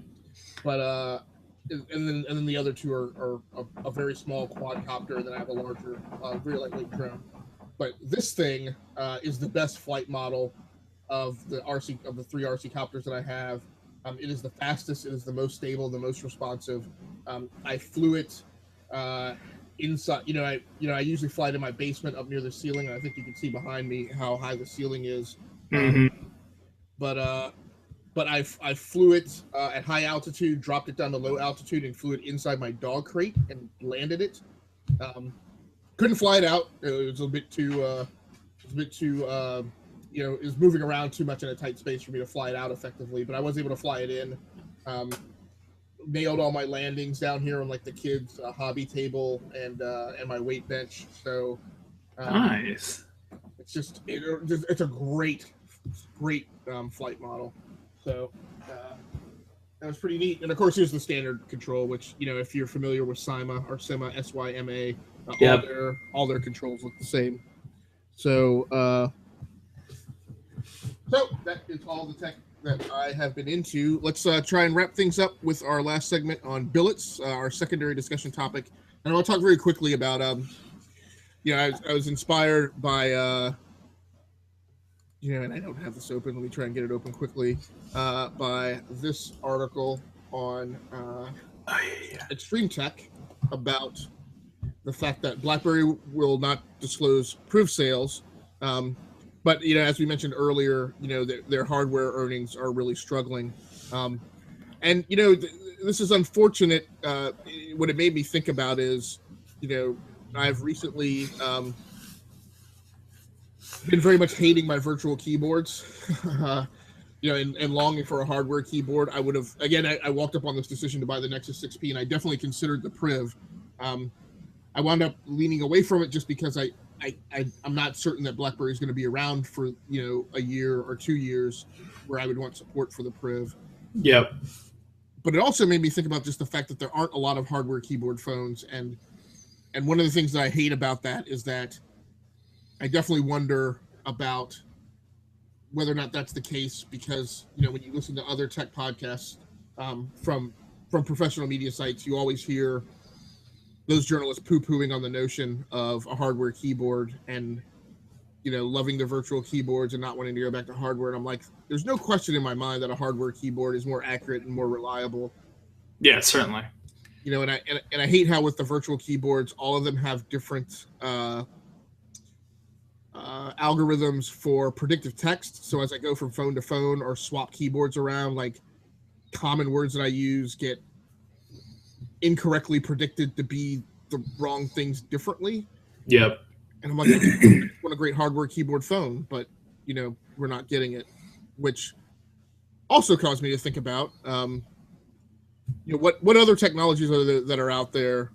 But and then the other two are a very small quadcopter, and then I have a larger, very lightweight drone. But this thing is the best flight model of the three RCcopters that I have. It is the fastest, it is the most stable, the most responsive. I flew it inside. I usually fly it in my basement up near the ceiling, and I think you can see behind me how high the ceiling is. But I flew it at high altitude, dropped it down to low altitude, and flew it inside my dog crate and landed it. Couldn't fly it out. It was a bit too. It was moving around too much in a tight space for me to fly it out effectively. But I was able to fly it in. Nailed all my landings down here on like the kids' hobby table and my weight bench. So nice. It's just it's a great flight model. So that was pretty neat. And of course, here's the standard control, which, if you're familiar with SYMA or SYMA, SYMA, Yep. all their controls look the same. So that is all the tech that I have been into. Let's try and wrap things up with our last segment on billets, our secondary discussion topic. And I'll talk very quickly about, I was inspired by, and I don't have this open. Let me try and get it open quickly. By this article on Extreme Tech about the fact that BlackBerry will not disclose proof sales. But, as we mentioned earlier, their hardware earnings are really struggling. And, this is unfortunate. What it made me think about is, I've recently been very much hating my virtual keyboards, and longing for a hardware keyboard. I would have, again, I walked up on this decision to buy the Nexus 6P, and I definitely considered the Priv. I wound up leaning away from it just because I'm not certain that BlackBerry is going to be around for, a year or 2 years where I would want support for the Priv. Yep. But it also made me think about just the fact that there aren't a lot of hardware keyboard phones. And one of the things that I hate about that is that I definitely wonder about whether or not that's the case, because, when you listen to other tech podcasts from professional media sites, you always hear those journalists poo-pooing on the notion of a hardware keyboard and, loving the virtual keyboards and not wanting to go back to hardware. And I'm like, there's no question in my mind that a hardware keyboard is more accurate and more reliable. Yeah, certainly. And I hate how with the virtual keyboards, all of them have different algorithms for predictive text. So as I go from phone to phone or swap keyboards around, like common words that I use get incorrectly predicted to be the wrong things differently. Yep. And I'm like, I want a great hardware keyboard phone, but we're not getting it, which also caused me to think about what other technologies are there that are out there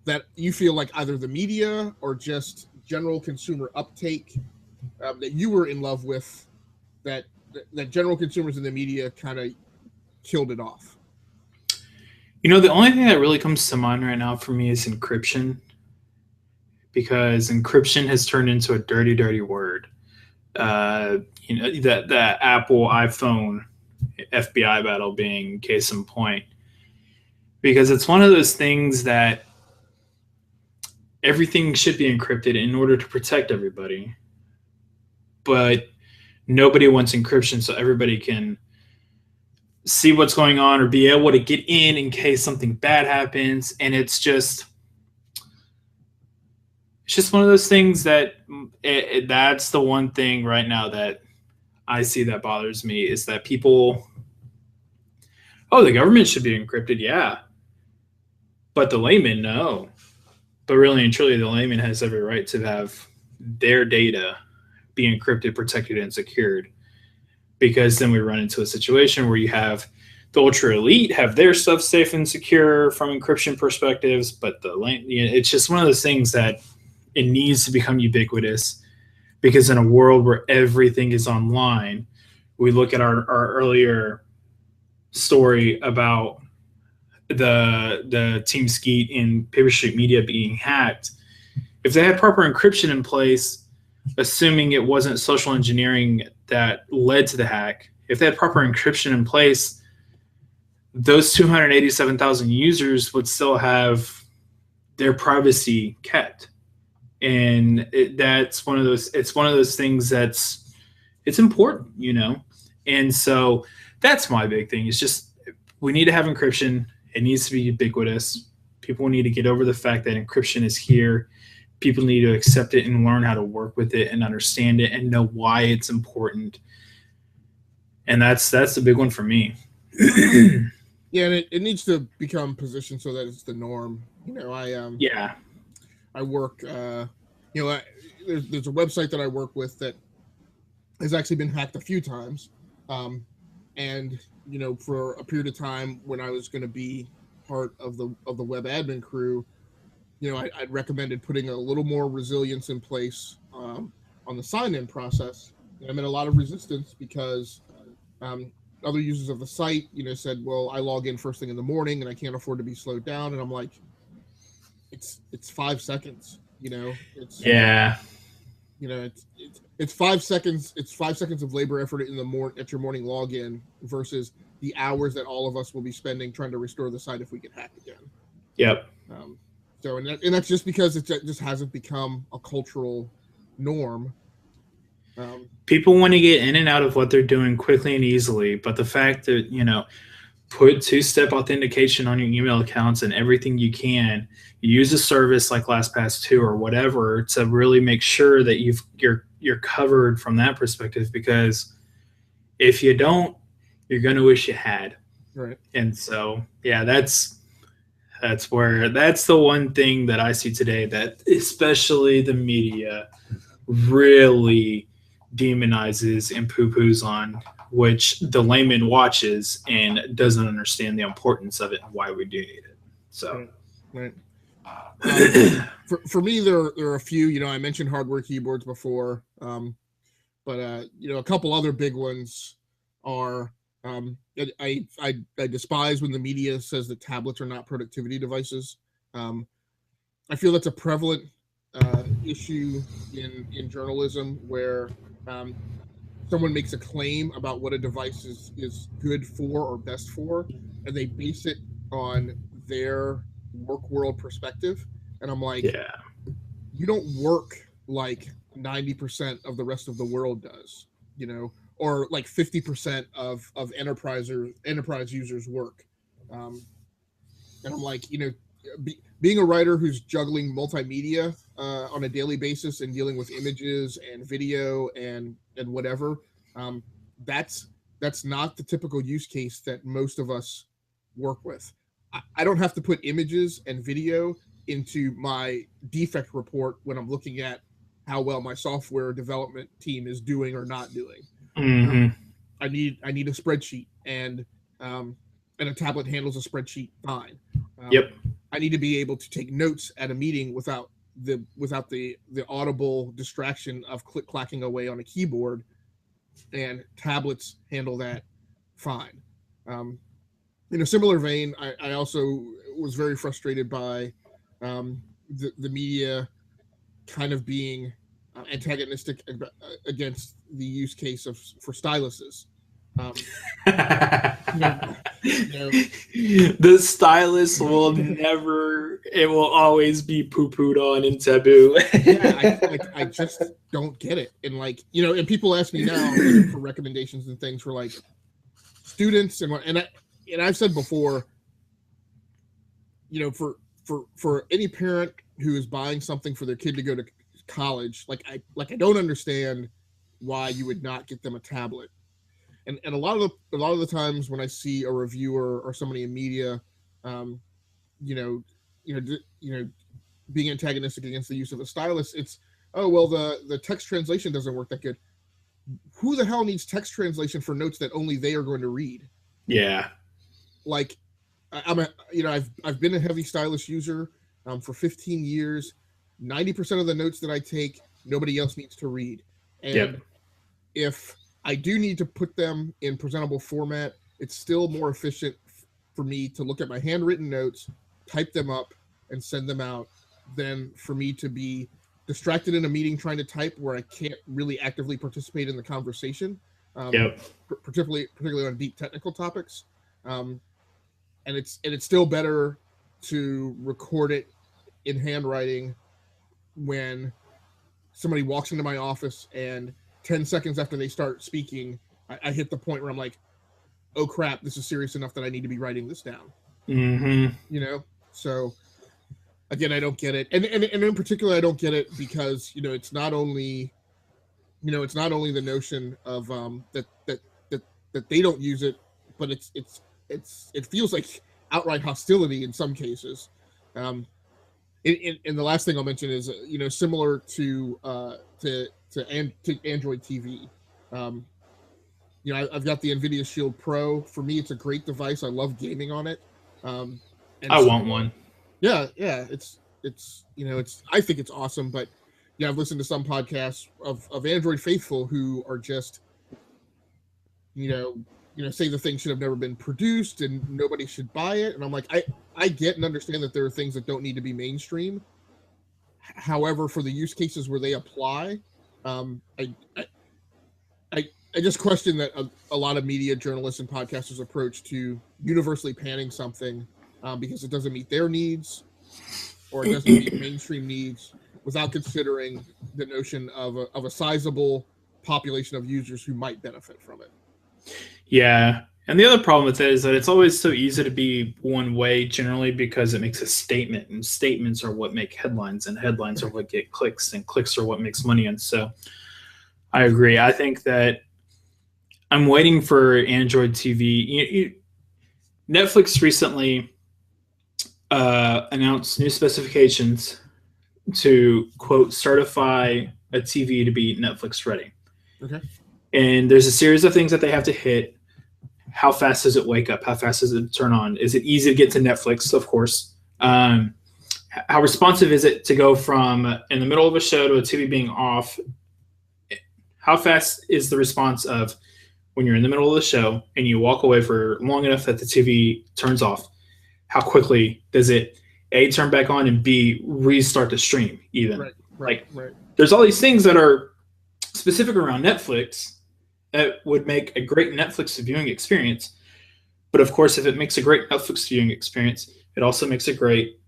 that you feel like either the media or just general consumer uptake that you were in love with, that general consumers in the media kind of killed it off. The only thing that really comes to mind right now for me is encryption, because encryption has turned into a dirty, dirty word. That Apple iPhone FBI battle being case in point, because it's one of those things that everything should be encrypted in order to protect everybody, but nobody wants encryption so everybody can see what's going on or be able to get in case something bad happens. And it's just one of those things that that's the one thing right now that I see that bothers me, is that people Oh, the government should be encrypted, yeah. But the layman, no. But really and truly, the layman has every right to have their data be encrypted, protected, and secured. Because then we run into a situation where you have the ultra elite have their stuff safe and secure from encryption perspectives, but it's just one of those things that it needs to become ubiquitous. Because in a world where everything is online, we look at our earlier story about the Team Skeet and Paper Street Media being hacked. If they had proper encryption in place, assuming it wasn't social engineering that led to the hack, if they had proper encryption in place, those 287,000 users would still have their privacy kept. And that's one of those things that's important, And so that's my big thing. It's just we need to have encryption. It needs to be ubiquitous. People need to get over the fact that encryption is here. People need to accept it and learn how to work with it and understand it and know why it's important. And that's the big one for me. Yeah, and it needs to become positioned so that it's the norm. I work. There's a website that I work with that has actually been hacked a few times, and for a period of time when I was going to be part of the web admin crew, I recommended putting a little more resilience in place on the sign-in process. And I met a lot of resistance because other users of the site, said, "Well, I log in first thing in the morning and I can't afford to be slowed down." And I'm like, "It's 5 seconds, It's yeah, it's 5 seconds. It's 5 seconds of labor effort at your morning login versus the hours that all of us will be spending trying to restore the site if we get hacked again." Yep. And that's just because it just hasn't become a cultural norm. People want to get in and out of what they're doing quickly and easily, but the fact that put two-step authentication on your email accounts and everything you can. Use a service like LastPass 2 or whatever to really make sure that you're covered from that perspective, because if you don't, you're going to wish you had. Right. And so, yeah, that's the one thing that I see today that especially the media really demonizes and poo-poos on, which the layman watches and doesn't understand the importance of it and why we do need it. So, right. For me, there are a few. I mentioned hardware keyboards before, but a couple other big ones are. I despise when the media says that tablets are not productivity devices. I feel that's a prevalent issue in journalism where someone makes a claim about what a device is good for or best for, and they base it on their work world perspective. And I'm like, yeah, you don't work like 90% of the rest of the world does, or like 50% of enterprise users work. And I'm like, being a writer who's juggling multimedia on a daily basis and dealing with images and video and whatever, that's not the typical use case that most of us work with. I don't have to put images and video into my defect report when I'm looking at how well my software development team is doing or not doing. Mm-hmm. I need a spreadsheet, and a tablet handles a spreadsheet fine. Yep. I need to be able to take notes at a meeting without the audible distraction of clacking away on a keyboard, and tablets handle that fine. In a similar vein, I also was very frustrated by the media kind of being antagonistic against the use case for styluses. The stylus will never, it will always be poo-pooed on and taboo. I just don't get it. And and people ask me now for recommendations and things for students and I've said before, for any parent who is buying something for their kid to go to college, I don't understand why you would not get them a tablet. And a lot of the times when I see a reviewer or somebody in media, you know, being antagonistic against the use of a stylus, it's, oh well, the text translation doesn't work that good. Who the hell needs text translation for notes that only they are going to read? Yeah. Like, I've been a heavy stylus user for 15 years. 90% of the notes that I take, nobody else needs to read. And if I do need to put them in presentable format, it's still more efficient for me to look at my handwritten notes, type them up, and send them out than for me to be distracted in a meeting trying to type where I can't really actively participate in the conversation, particularly on deep technical topics. And it's still better to record it in handwriting when somebody walks into my office and 10 seconds after they start speaking, I hit the point where I'm like, oh crap, this is serious enough that I need to be writing this down. Mm-hmm. You know? So again, I don't get it. And in particular, I don't get it because, it's not only the notion of that they don't use it, but it feels like outright hostility in some cases. And the last thing I'll mention is, similar to Android TV. I've got the NVIDIA Shield Pro. For me, it's a great device. I love gaming on it. I want one. Yeah, it's I think it's awesome, but I've listened to some podcasts of Android faithful who are just, say the thing should have never been produced and nobody should buy it. And I'm like, I get and understand that there are things that don't need to be mainstream. However, for the use cases where they apply, I just question that a lot of media journalists and podcasters' approach to universally panning something because it doesn't meet their needs or it doesn't meet mainstream needs without considering the notion of a sizable population of users who might benefit from it. Yeah. And the other problem with it is that it's always so easy to be one way generally because it makes a statement, and statements are what make headlines, and headlines are what get clicks, and clicks are what makes money. And so I agree. I think that I'm waiting for Android TV. Netflix recently announced new specifications to, quote, certify a TV to be Netflix ready. Okay. And there's a series of things that they have to hit. How fast does it wake up? How fast does it turn on? Is it easy to get to Netflix? Of course. How responsive is it to go from in the middle of a show to a TV being off? How fast is the response of when you're in the middle of the show and you walk away for long enough that the TV turns off? How quickly does it A, turn back on, and B, restart the stream even? Right. There's all these things that are specific around Netflix that would make a great Netflix viewing experience. But of course, if it makes a great Netflix viewing experience, it also makes a great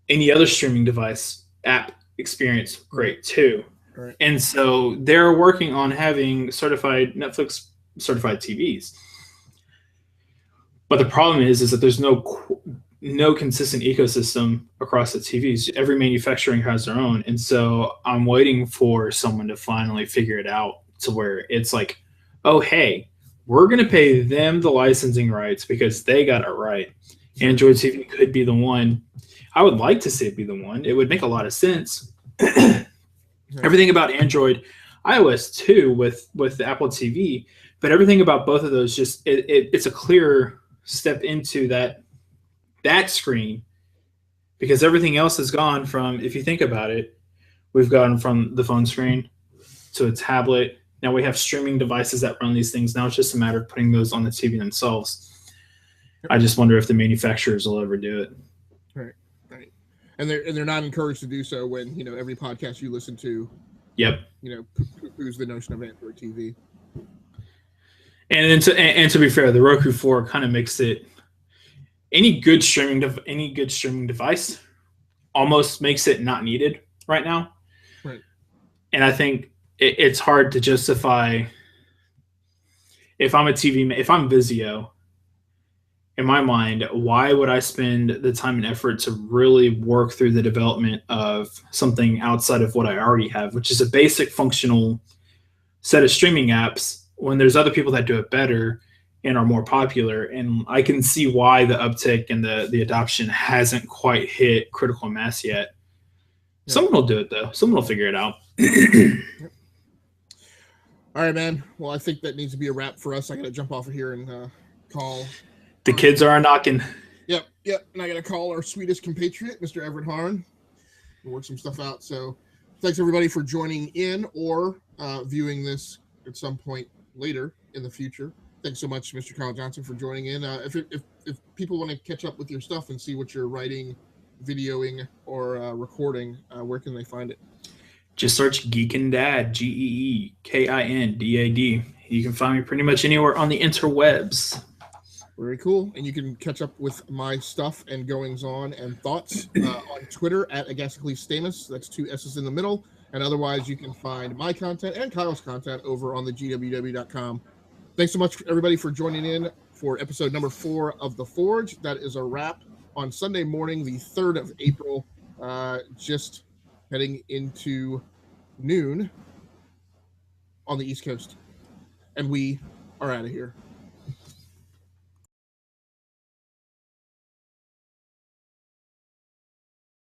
any other streaming device app experience great too. Right. And so they're working on having Netflix certified TVs. But the problem is that there's no consistent ecosystem across the TVs. Every manufacturer has their own. And so I'm waiting for someone to finally figure it out to where it's like, oh, hey, we're going to pay them the licensing rights because they got it right. Android TV could be the one. I would like to see it be the one. It would make a lot of sense. Everything about Android, iOS too, with the Apple TV, but everything about both of those just it's a clear step into that screen, because everything else has gone from, if you think about it, we've gone from the phone screen to a tablet. Now we have streaming devices that run these things. Now it's just a matter of putting those on the TV themselves. I just wonder if the manufacturers will ever do it. Right. And they're not encouraged to do so when, every podcast you listen to, poo-poos the notion of Android TV. And to be fair, the Roku 4 kind of makes it any good streaming device almost makes it not needed right now. Right. And I think it's hard to justify if I'm Vizio, in my mind, why would I spend the time and effort to really work through the development of something outside of what I already have, which is a basic functional set of streaming apps when there's other people that do it better and are more popular, and I can see why the uptick and the adoption hasn't quite hit critical mass yet. Yeah. Someone will do it though. Someone will figure it out. Yep. All right, man. Well, I think that needs to be a wrap for us. I got to jump off of here and call. The kids are knocking. Yep. And I got to call our Swedish compatriot, Mr. Everett Harn, and work some stuff out. So thanks, everybody, for joining in or viewing this at some point later in the future. Thanks so much, Mr. Kyle Johnson, for joining in. If people want to catch up with your stuff and see what you're writing, videoing, or recording, where can they find it? Just search Geekin Dad, GeeKindad. You can find me pretty much anywhere on the interwebs. Very cool. And you can catch up with my stuff and goings on and thoughts on Twitter at Agasically That's 2 S's in the middle. And otherwise, you can find my content and Kyle's content over on the GWW.com. Thanks so much, everybody, for joining in for episode number 4 of The Forge. That is a wrap on Sunday morning, the 3rd of April, just heading into noon on the East Coast. And we are out of here.